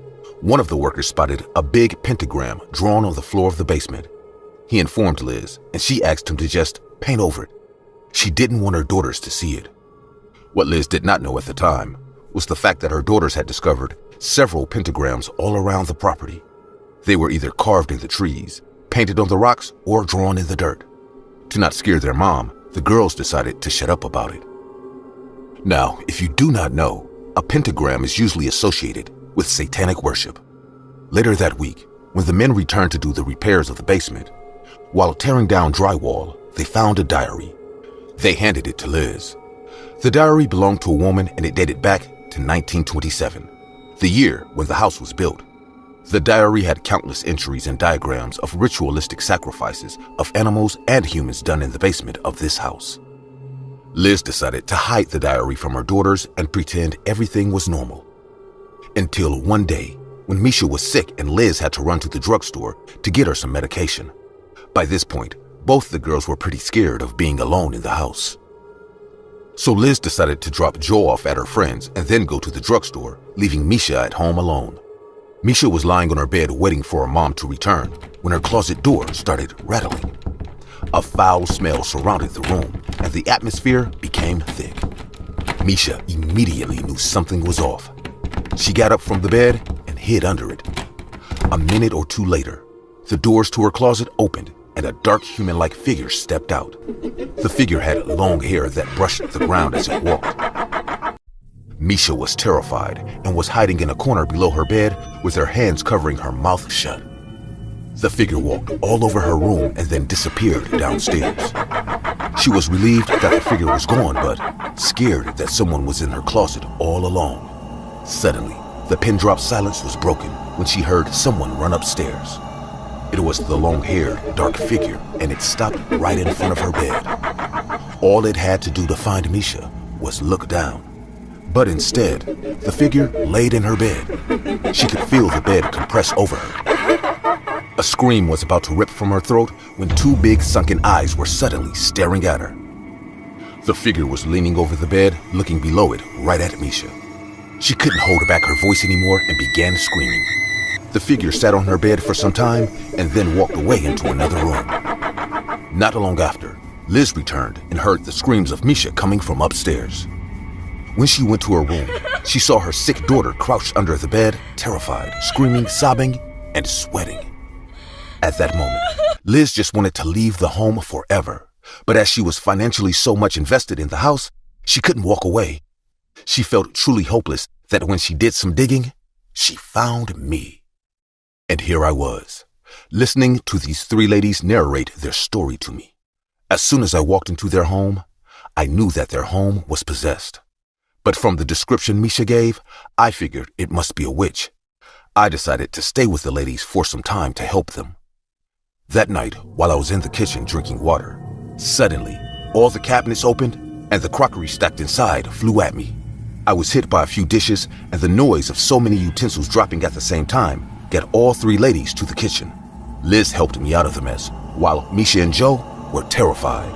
one of the workers spotted a big pentagram drawn on the floor of the basement. He informed Liz, and she asked him to just paint over it. She didn't want her daughters to see it. What Liz did not know at the time was the fact that her daughters had discovered several pentagrams all around the property. They were either carved in the trees, painted on the rocks, or drawn in the dirt. To not scare their mom, the girls decided to shut up about it. Now, if you do not know, a pentagram is usually associated with satanic worship. Later that week, when the men returned to do the repairs of the basement, while tearing down drywall, they found a diary. They handed it to Liz. The diary belonged to a woman and it dated back to 1927, the year when the house was built. The diary had countless entries and diagrams of ritualistic sacrifices of animals and humans done in the basement of this house. Liz decided to hide the diary from her daughters and pretend everything was normal. Until one day, when Misha was sick and Liz had to run to the drugstore to get her some medication. By this point, both the girls were pretty scared of being alone in the house. So Liz decided to drop Joe off at her friend's and then go to the drugstore, leaving Misha at home alone. Misha was lying on her bed waiting for her mom to return when her closet door started rattling. A foul smell surrounded the room and the atmosphere became thick. Misha immediately knew something was off. She got up from the bed and hid under it. A minute or two later, the doors to her closet opened and a dark human-like figure stepped out. The figure had long hair that brushed the ground as it walked. Misha was terrified and was hiding in a corner below her bed with her hands covering her mouth shut. The figure walked all over her room and then disappeared downstairs. She was relieved that the figure was gone, but scared that someone was in her closet all along. Suddenly, the pin-drop silence was broken when she heard someone run upstairs. It was the long-haired, dark figure, and it stopped right in front of her bed. All it had to do to find Misha was look down. But instead, the figure laid in her bed. She could feel the bed compress over her. A scream was about to rip from her throat when 2 big sunken eyes were suddenly staring at her. The figure was leaning over the bed, looking below it right at Misha. She couldn't hold back her voice anymore and began screaming. The figure sat on her bed for some time and then walked away into another room. Not long after, Liz returned and heard the screams of Misha coming from upstairs. When she went to her room, she saw her sick daughter crouched under the bed, terrified, screaming, sobbing, and sweating. At that moment, Liz just wanted to leave the home forever, But as she was financially so much invested in the house, she couldn't walk away. She felt truly hopeless that when she did some digging, she found me. And here I was, listening to these three ladies narrate their story to me. As soon as I walked into their home, I knew that their home was possessed. But from the description Misha gave, I figured it must be a witch. I decided to stay with the ladies for some time to help them. That night, while I was in the kitchen drinking water, suddenly, all the cabinets opened and the crockery stacked inside flew at me. I was hit by a few dishes, and the noise of so many utensils dropping at the same time got all three ladies to the kitchen. Liz helped me out of the mess, while Misha and Joe were terrified.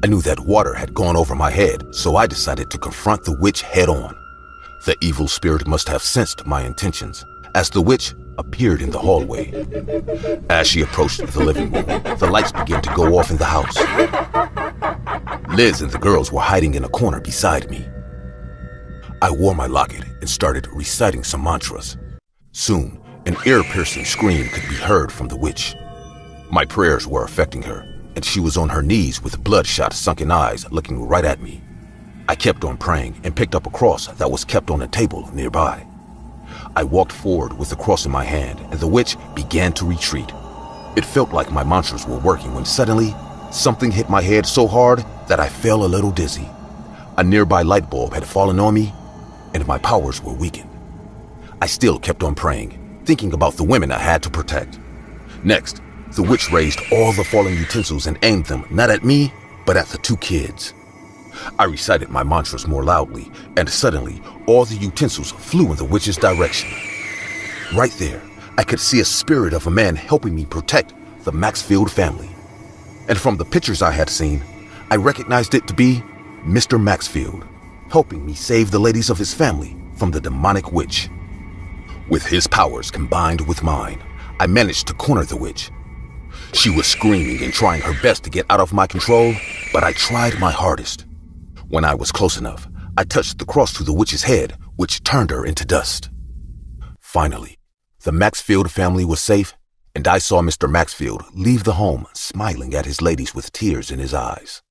I knew that water had gone over my head, so I decided to confront the witch head on. The evil spirit must have sensed my intentions, as the witch appeared in the hallway. As she approached the living room, the lights began to go off in the house. Liz and the girls were hiding in a corner beside me. I wore my locket and started reciting some mantras. Soon, an ear-piercing scream could be heard from the witch. My prayers were affecting her, and she was on her knees with bloodshot, sunken eyes looking right at me. I kept on praying and picked up a cross that was kept on a table nearby. I walked forward with the cross in my hand, and the witch began to retreat. It felt like my mantras were working when suddenly, something hit my head so hard that I fell a little dizzy. A nearby light bulb had fallen on me, and my powers were weakened. I still kept on praying, thinking about the women I had to protect. Next, the witch raised all the fallen utensils and aimed them not at me, but at the two kids. I recited my mantras more loudly, and suddenly, all the utensils flew in the witch's direction. Right there, I could see a spirit of a man helping me protect the Maxfield family. And from the pictures I had seen, I recognized it to be Mr. Maxfield, helping me save the ladies of his family from the demonic witch. With his powers combined with mine, I managed to corner the witch. She was screaming and trying her best to get out of my control, but I tried my hardest. When I was close enough, I touched the cross to the witch's head, which turned her into dust. Finally, the Maxfield family was safe, and I saw Mr. Maxfield leave the home smiling at his ladies with tears in his eyes.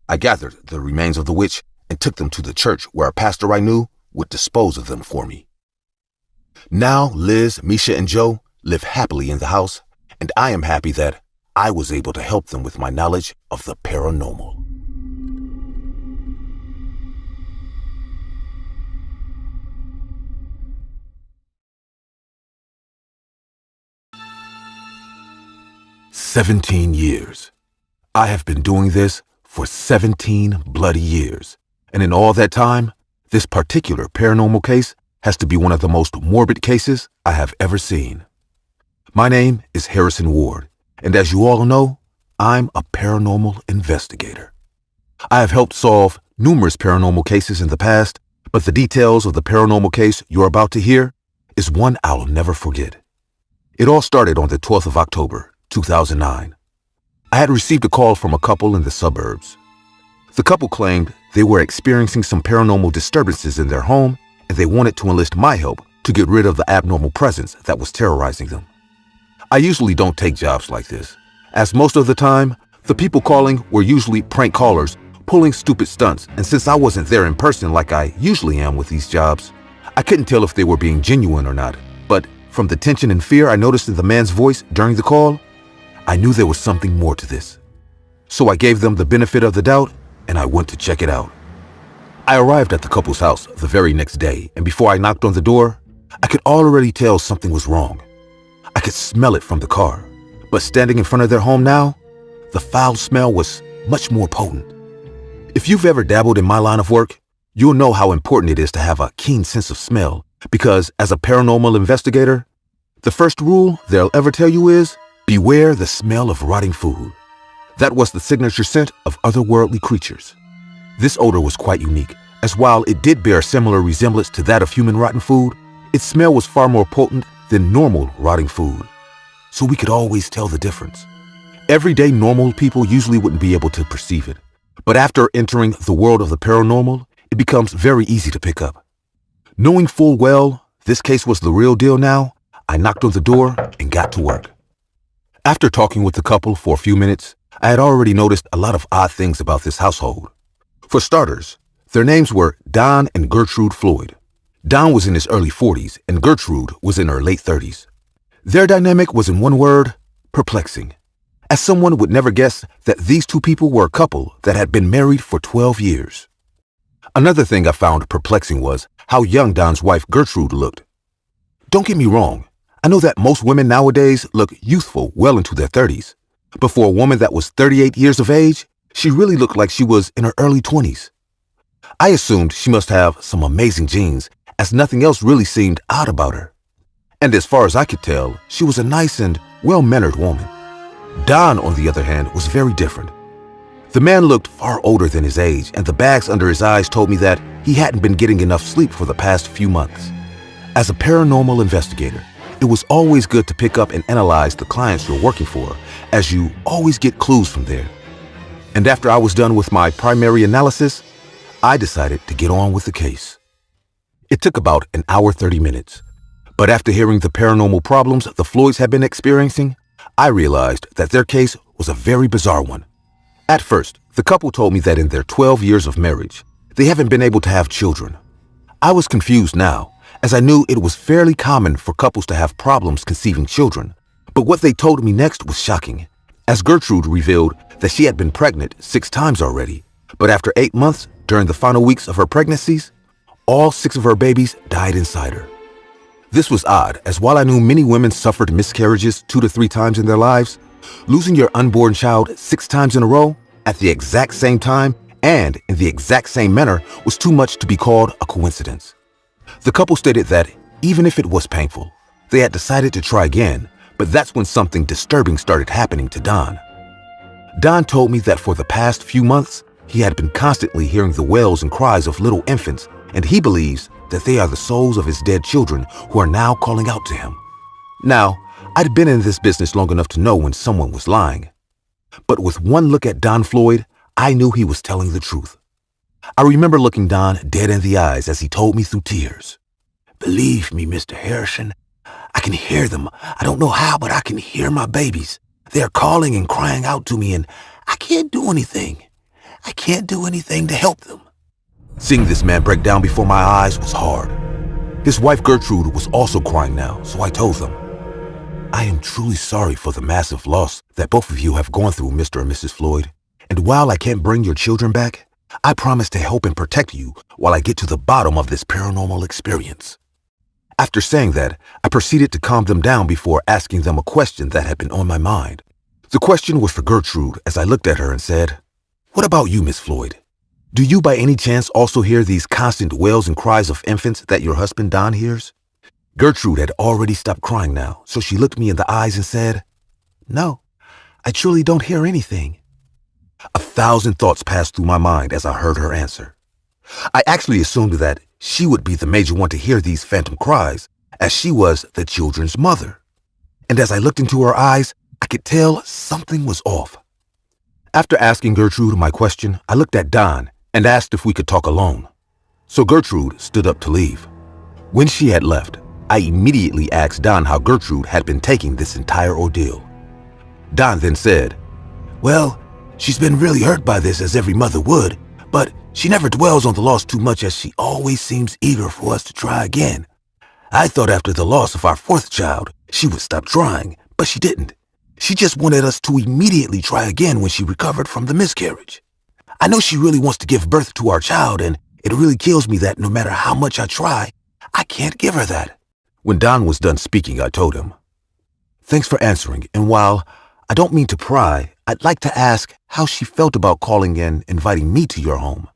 I gathered the remains of the witch and took them to the church where a pastor I knew would dispose of them for me. Now Liz, Misha, and Joe live happily in the house, and I am happy that I was able to help them with my knowledge of the paranormal. "17 years. I have been doing this for 17 bloody years. And in all that time, this particular paranormal case has to be one of the most morbid cases I have ever seen. My name is Harrison Ward, and as you all know, I'm a paranormal investigator. I have helped solve numerous paranormal cases in the past, but the details of the paranormal case you're about to hear is one I'll never forget. It all started on the 12th of October, 2009. I had received a call from a couple in the suburbs. The couple claimed they were experiencing some paranormal disturbances in their home, and they wanted to enlist my help to get rid of the abnormal presence that was terrorizing them. I usually don't take jobs like this, as most of the time, the people calling were usually prank callers pulling stupid stunts, and since I wasn't there in person like I usually am with these jobs, I couldn't tell if they were being genuine or not, but from the tension and fear I noticed in the man's voice during the call, I knew there was something more to this. So I gave them the benefit of the doubt, and I went to check it out. I arrived at the couple's house the very next day, and before I knocked on the door, I could already tell something was wrong. I could smell it from the car, but standing in front of their home now, the foul smell was much more potent. If you've ever dabbled in my line of work, you'll know how important it is to have a keen sense of smell, because as a paranormal investigator, the first rule they'll ever tell you is, beware the smell of rotting food. That was the signature scent of otherworldly creatures. This odor was quite unique, as while it did bear a similar resemblance to that of human rotten food, its smell was far more potent than normal rotting food. So we could always tell the difference. Everyday normal people usually wouldn't be able to perceive it, but after entering the world of the paranormal, it becomes very easy to pick up. Knowing full well this case was the real deal now, I knocked on the door and got to work. After talking with the couple for a few minutes, I had already noticed a lot of odd things about this household. For starters, their names were Don and Gertrude Floyd. Don was in his early 40s and Gertrude was in her late 30s. Their dynamic was, in one word, perplexing, as someone would never guess that these two people were a couple that had been married for 12 years. Another thing I found perplexing was how young Don's wife Gertrude looked. Don't get me wrong, I know that most women nowadays look youthful well into their 30s, but for a woman that was 38 years of age, she really looked like she was in her early 20s. I assumed she must have some amazing genes, as nothing else really seemed odd about her. And as far as I could tell, she was a nice and well-mannered woman. Don, on the other hand, was very different. The man looked far older than his age, and the bags under his eyes told me that he hadn't been getting enough sleep for the past few months. As a paranormal investigator, it was always good to pick up and analyze the clients you're working for, as you always get clues from there. And after I was done with my primary analysis, I decided to get on with the case. It took about an hour 30 minutes, but after hearing the paranormal problems the Floyds had been experiencing, I realized that their case was a very bizarre one. At first, the couple told me that in their 12 years of marriage, they haven't been able to have children. I was confused now, as I knew it was fairly common for couples to have problems conceiving children, but what they told me next was shocking, as Gertrude revealed that she had been pregnant 6 times already, but after 8 months, during the final weeks of her pregnancies, all 6 of her babies died inside her. This was odd, as while I knew many women suffered miscarriages 2 to 3 times in their lives, losing your unborn child 6 times in a row, at the exact same time, and in the exact same manner was too much to be called a coincidence. The couple stated that, even if it was painful, they had decided to try again, but that's when something disturbing started happening to Don. Don told me that for the past few months, he had been constantly hearing the wails and cries of little infants, and he believes that they are the souls of his dead children who are now calling out to him. Now, I'd been in this business long enough to know when someone was lying. But with one look at Don Floyd, I knew he was telling the truth. I remember looking Don dead in the eyes as he told me through tears, "Believe me, Mr. Harrison, I can hear them. I don't know how, but I can hear my babies. They're calling and crying out to me, and I can't do anything. I can't do anything to help them." Seeing this man break down before my eyes was hard. His wife Gertrude was also crying now, so I told them, "I am truly sorry for the massive loss that both of you have gone through, Mr. and Mrs. Floyd. And while I can't bring your children back, I promise to help and protect you while I get to the bottom of this paranormal experience." After saying that, I proceeded to calm them down before asking them a question that had been on my mind. The question was for Gertrude, as I looked at her and said, "What about you, Miss Floyd? Do you by any chance also hear these constant wails and cries of infants that your husband Don hears?" Gertrude had already stopped crying now, so she looked me in the eyes and said, "No, I truly don't hear anything." 1,000 thoughts passed through my mind as I heard her answer. I actually assumed that she would be the major one to hear these phantom cries, as she was the children's mother. And as I looked into her eyes, I could tell something was off. After asking Gertrude my question, I looked at Don and asked if we could talk alone. So Gertrude stood up to leave. When she had left, I immediately asked Don how Gertrude had been taking this entire ordeal. Don then said, "Well, she's been really hurt by this, as every mother would, but she never dwells on the loss too much, as she always seems eager for us to try again. I thought after the loss of our 4th child, she would stop trying, but she didn't. She just wanted us to immediately try again when she recovered from the miscarriage. I know she really wants to give birth to our child, and it really kills me that no matter how much I try, I can't give her that." When Don was done speaking, I told him, "Thanks for answering, and while I don't mean to pry, I'd like to ask how she felt about calling and inviting me to your home."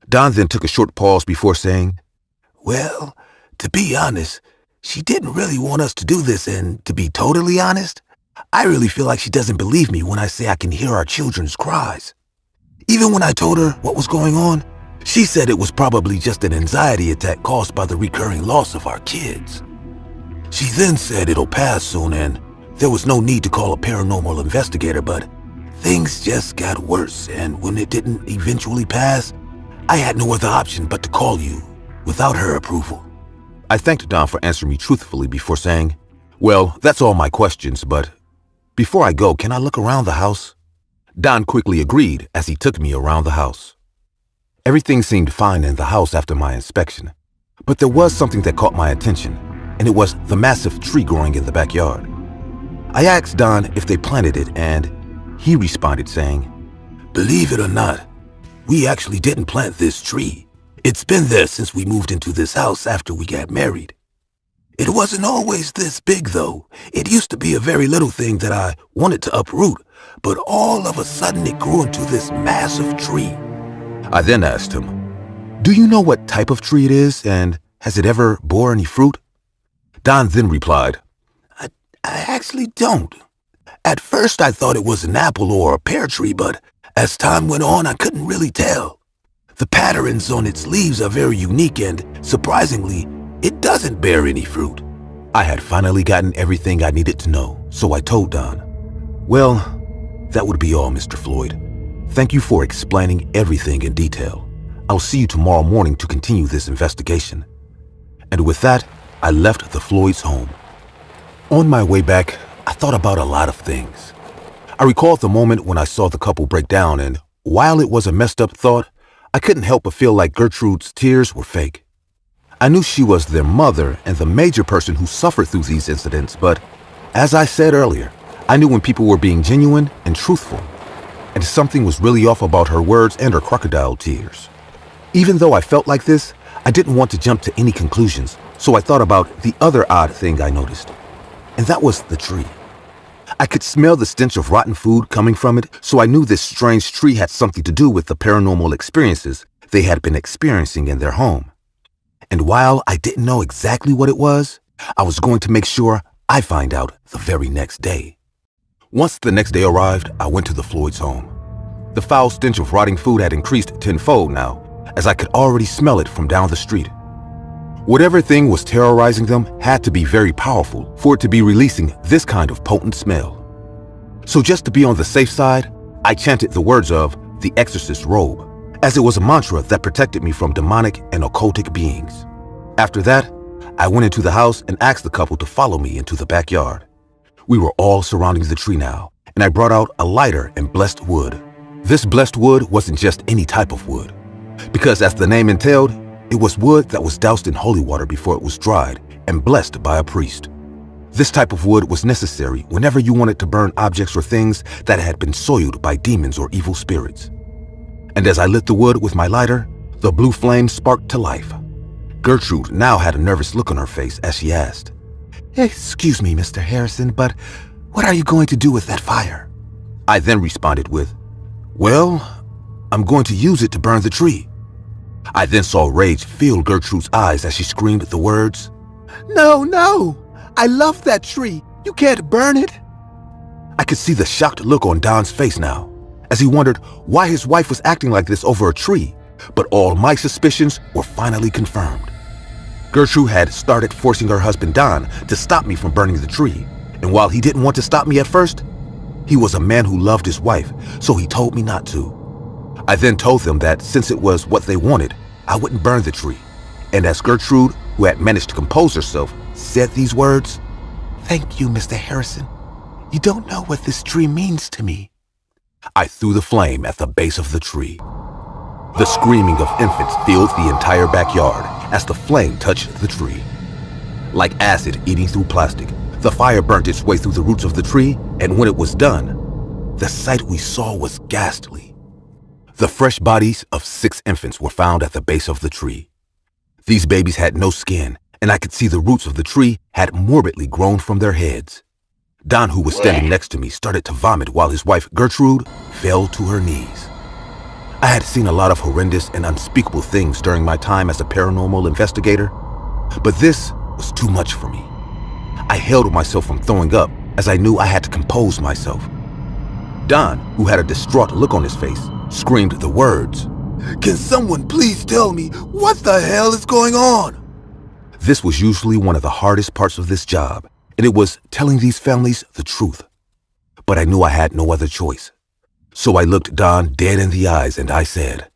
Don then took a short pause before saying, "Well, to be honest, she didn't really want us to do this, and to be totally honest, I really feel like she doesn't believe me when I say I can hear our children's cries. Even when I told her what was going on, she said it was probably just an anxiety attack caused by the recurring loss of our kids. She then said it'll pass soon and there was no need to call a paranormal investigator, but things just got worse, and when it didn't eventually pass, I had no other option but to call you without her approval." I thanked Don for answering me truthfully before saying, "Well, that's all my questions, but before I go, can I look around the house?" Don quickly agreed as he took me around the house. Everything seemed fine in the house after my inspection, but there was something that caught my attention, and it was the massive tree growing in the backyard. I asked Don if they planted it, and he responded saying, "Believe it or not, we actually didn't plant this tree. It's been there since we moved into this house after we got married. It wasn't always this big, though. It used to be a very little thing that I wanted to uproot, but all of a sudden it grew into this massive tree." I then asked him, "Do you know what type of tree it is, and has it ever bore any fruit?" Don then replied, I actually don't. At first I thought it was an apple or a pear tree, but as time went on I couldn't really tell. The patterns on its leaves are very unique and, surprisingly, it doesn't bear any fruit. I had finally gotten everything I needed to know, so I told Don, "Well, that would be all, Mr. Floyd. Thank you for explaining everything in detail. I'll see you tomorrow morning to continue this investigation." And with that, I left the Floyd's home. On my way back, I thought about a lot of things. I recalled the moment when I saw the couple break down, and while it was a messed up thought, I couldn't help but feel like Gertrude's tears were fake. I knew she was their mother and the major person who suffered through these incidents, but as I said earlier, I knew when people were being genuine and truthful, and something was really off about her words and her crocodile tears. Even though I felt like this, I didn't want to jump to any conclusions, so I thought about the other odd thing I noticed, and that was the tree. I could smell the stench of rotten food coming from it, so I knew this strange tree had something to do with the paranormal experiences they had been experiencing in their home. And while I didn't know exactly what it was, I was going to make sure I find out the very next day. Once the next day arrived, I went to the Floyd's home. The foul stench of rotting food had increased tenfold now, as I could already smell it from down the street. Whatever thing was terrorizing them had to be very powerful for it to be releasing this kind of potent smell. So just to be on the safe side, I chanted the words of the exorcist robe, as it was a mantra that protected me from demonic and occultic beings. After that, I went into the house and asked the couple to follow me into the backyard. We were all surrounding the tree now, and I brought out a lighter and blessed wood. This blessed wood wasn't just any type of wood, because as the name entailed, it was wood that was doused in holy water before it was dried and blessed by a priest. This type of wood was necessary whenever you wanted to burn objects or things that had been soiled by demons or evil spirits. And as I lit the wood with my lighter, the blue flame sparked to life. Gertrude now had a nervous look on her face as she asked, "Excuse me, Mr. Harrison, but what are you going to do with that fire?" I then responded with, "Well, I'm going to use it to burn the tree." I then saw rage fill Gertrude's eyes as she screamed the words, "No, no! I love that tree! You can't burn it!" I could see the shocked look on Don's face now, as he wondered why his wife was acting like this over a tree, but all my suspicions were finally confirmed. Gertrude had started forcing her husband Don to stop me from burning the tree, and while he didn't want to stop me at first, he was a man who loved his wife, so he told me not to. I then told them that since it was what they wanted, I wouldn't burn the tree. And as Gertrude, who had managed to compose herself, said these words, "Thank you, Mr. Harrison. You don't know what this tree means to me." I threw the flame at the base of the tree. The screaming of infants filled the entire backyard as the flame touched the tree. Like acid eating through plastic, the fire burnt its way through the roots of the tree, and when it was done, the sight we saw was ghastly. The fresh bodies of 6 infants were found at the base of the tree. These babies had no skin, and I could see the roots of the tree had morbidly grown from their heads. Don, who was standing next to me, started to vomit while his wife, Gertrude, fell to her knees. I had seen a lot of horrendous and unspeakable things during my time as a paranormal investigator, but this was too much for me. I held myself from throwing up as I knew I had to compose myself. Don, who had a distraught look on his face, screamed the words, "Can someone please tell me what the hell is going on?" This was usually one of the hardest parts of this job, and it was telling these families the truth. But I knew I had no other choice. So I looked Don dead in the eyes and I said,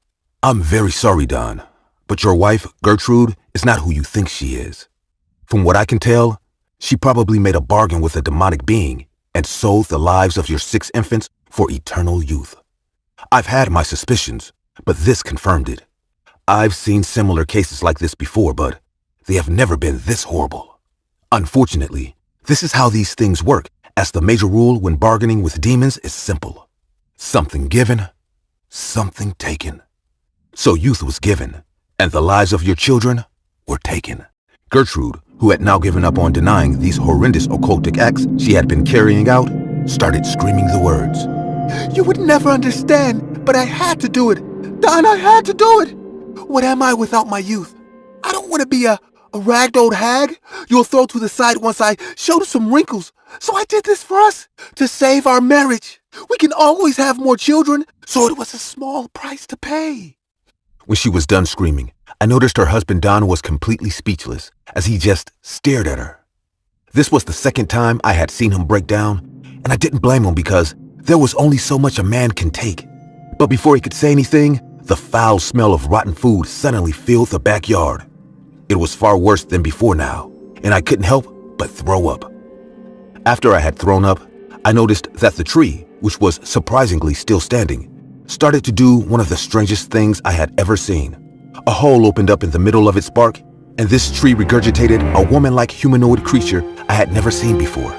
"I'm very sorry, Don, but your wife, Gertrude, is not who you think she is. From what I can tell, she probably made a bargain with a demonic being and sold the lives of your 6 infants for eternal youth. I've had my suspicions, but this confirmed it. I've seen similar cases like this before, but they have never been this horrible. Unfortunately, this is how these things work, as the major rule when bargaining with demons is simple. Something given, something taken. So youth was given, and the lives of your children were taken. Gertrude, who had now given up on denying these horrendous occultic acts she had been carrying out, started screaming the words. You would never understand, but I had to do it. Don, I had to do it. What am I without my youth? I don't want to be a ragged old hag you'll throw to the side once I showed some wrinkles. So I did this for us, to save our marriage. We can always have more children, so it was a small price to pay. When she was done screaming, I noticed her husband Don was completely speechless as he just stared at her. This was the second time I had seen him break down, and I didn't blame him because there was only so much a man can take. But before he could say anything, the foul smell of rotten food suddenly filled the backyard. It was far worse than before now, and I couldn't help but throw up. After I had thrown up, I noticed that the tree, which was surprisingly still standing, started to do one of the strangest things I had ever seen. A hole opened up in the middle of its bark, and this tree regurgitated a woman-like humanoid creature I had never seen before.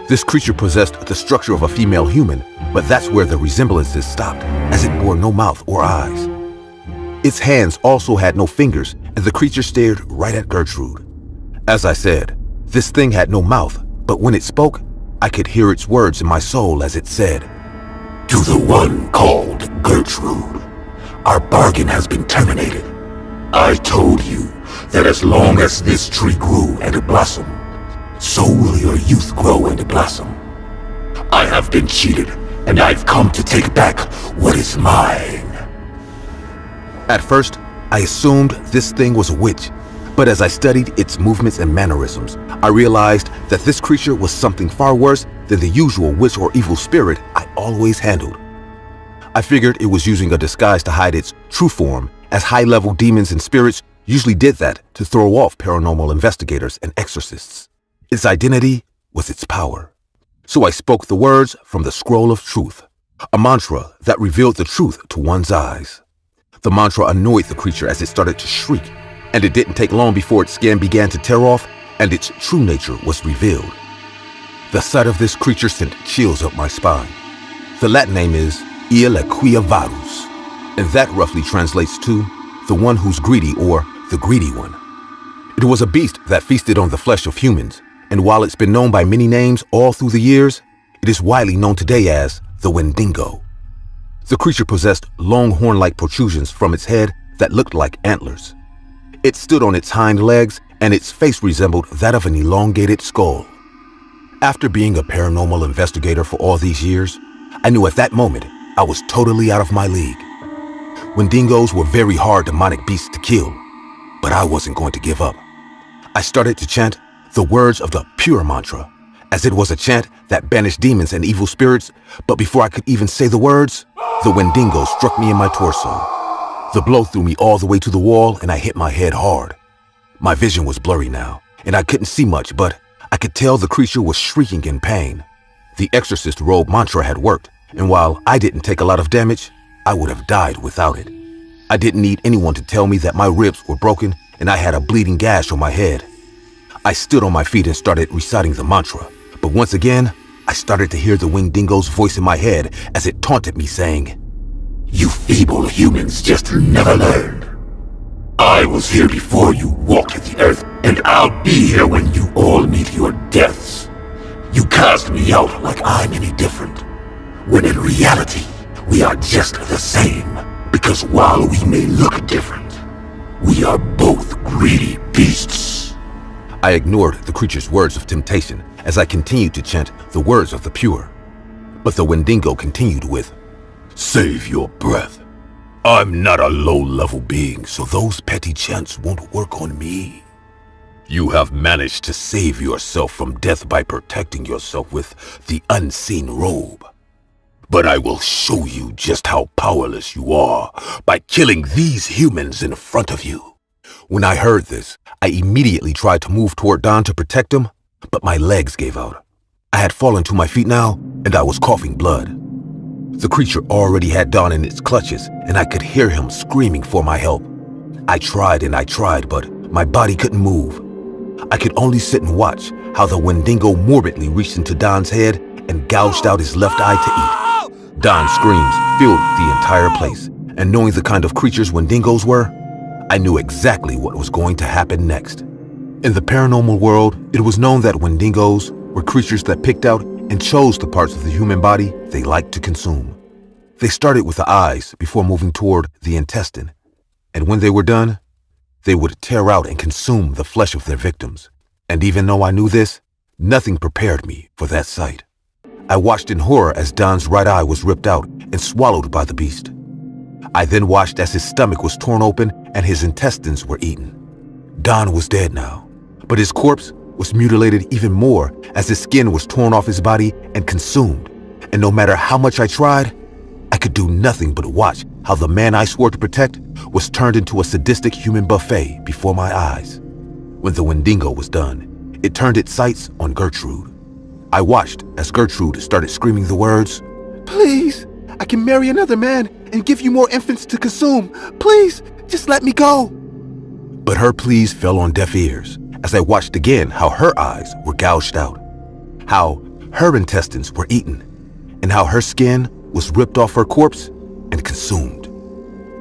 This creature possessed the structure of a female human, but that's where the resemblances stopped, as it bore no mouth or eyes. Its hands also had no fingers, and the creature stared right at Gertrude. As I said, this thing had no mouth, but when it spoke, I could hear its words in my soul as it said, "To the one called Gertrude, our bargain has been terminated. I told you that as long as this tree grew and blossomed, so will your youth grow and blossom. I have been cheated, and I've come to take back what is mine." At first, I assumed this thing was a witch, but as I studied its movements and mannerisms, I realized that this creature was something far worse than the usual witch or evil spirit I always handled. I figured it was using a disguise to hide its true form, as high-level demons and spirits usually did that to throw off paranormal investigators and exorcists. Its identity was its power. So I spoke the words from the Scroll of Truth, a mantra that revealed the truth to one's eyes. The mantra annoyed the creature as it started to shriek, and it didn't take long before its skin began to tear off and its true nature was revealed. The sight of this creature sent chills up my spine. The Latin name is Il Equivarus, and that roughly translates to the one who's greedy or the greedy one. It was a beast that feasted on the flesh of humans, and while it's been known by many names all through the years, it is widely known today as the Wendigo. The creature possessed long horn-like protrusions from its head that looked like antlers. It stood on its hind legs, and its face resembled that of an elongated skull. After being a paranormal investigator for all these years, I knew at that moment I was totally out of my league. Wendigos were very hard demonic beasts to kill, but I wasn't going to give up. I started to chant the words of the pure mantra, as it was a chant that banished demons and evil spirits, but before I could even say the words, the Wendigo struck me in my torso. The blow threw me all the way to the wall, and I hit my head hard. My vision was blurry now, and I couldn't see much, but I could tell the creature was shrieking in pain. The exorcist robe mantra had worked, and while I didn't take a lot of damage, I would have died without it. I didn't need anyone to tell me that my ribs were broken and I had a bleeding gash on my head. I stood on my feet and started reciting the mantra, but once again, I started to hear the Wendigo's voice in my head as it taunted me, saying, "You feeble humans just never learned. I was here before you walked the earth, and I'll be here when you all meet your deaths. You cast me out like I'm any different, when in reality, we are just the same, because while we may look different, we are both greedy beasts." I ignored the creature's words of temptation as I continued to chant the words of the pure. But the Wendigo continued with, "Save your breath. I'm not a low-level being, so those petty chants won't work on me. You have managed to save yourself from death by protecting yourself with the unseen robe. But I will show you just how powerless you are by killing these humans in front of you." When I heard this, I immediately tried to move toward Don to protect him, but my legs gave out. I had fallen to my feet now, and I was coughing blood. The creature already had Don in its clutches, and I could hear him screaming for my help. I tried and I tried, but my body couldn't move. I could only sit and watch how the Wendigo morbidly reached into Don's head and gouged out his left eye to eat. Don's screams filled the entire place, and knowing the kind of creatures Wendigos were, I knew exactly what was going to happen next. In the paranormal world, it was known that Wendigos were creatures that picked out and chose the parts of the human body they liked to consume. They started with the eyes before moving toward the intestine, and when they were done, they would tear out and consume the flesh of their victims. And even though I knew this, nothing prepared me for that sight. I watched in horror as Don's right eye was ripped out and swallowed by the beast. I then watched as his stomach was torn open and his intestines were eaten. Don was dead now, but his corpse was mutilated even more as his skin was torn off his body and consumed. And no matter how much I tried, I could do nothing but watch how the man I swore to protect was turned into a sadistic human buffet before my eyes. When the Wendigo was done, it turned its sights on Gertrude. I watched as Gertrude started screaming the words, Please, I can marry another man and give you more infants to consume. Please, just let me go. but her pleas fell on deaf ears as I watched again how her eyes were gouged out, how her intestines were eaten, and how her skin was ripped off her corpse and consumed.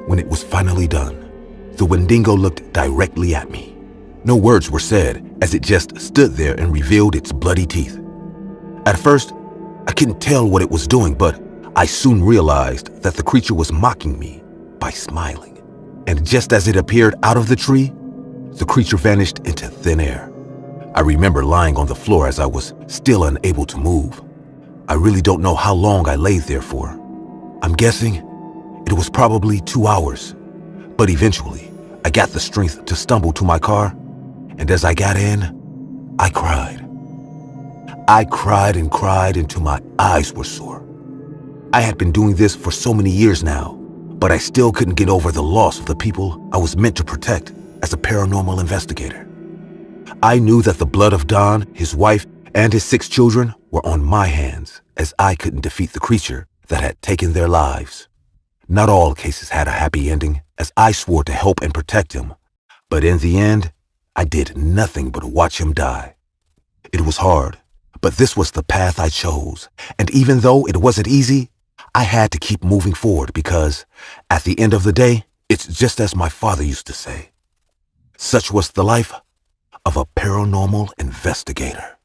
When it was finally done, the Wendigo looked directly at me. No words were said as it just stood there and revealed its bloody teeth. At first, I couldn't tell what it was doing, but I soon realized that the creature was mocking me by smiling. And just as it appeared out of the tree, the creature vanished into thin air. I remember lying on the floor as I was still unable to move. I really don't know how long I lay there for. I'm guessing it was probably 2 hours. But eventually, I got the strength to stumble to my car, and as I got in, I cried. I cried and cried until my eyes were sore. I had been doing this for so many years now, but I still couldn't get over the loss of the people I was meant to protect as a paranormal investigator. I knew that the blood of Don, his wife, and his 6 children were on my hands, as I couldn't defeat the creature that had taken their lives. Not all cases had a happy ending, as I swore to help and protect him, but in the end, I did nothing but watch him die. It was hard, but this was the path I chose, and even though it wasn't easy, I had to keep moving forward because, at the end of the day, it's just as my father used to say. Such was the life of a paranormal investigator.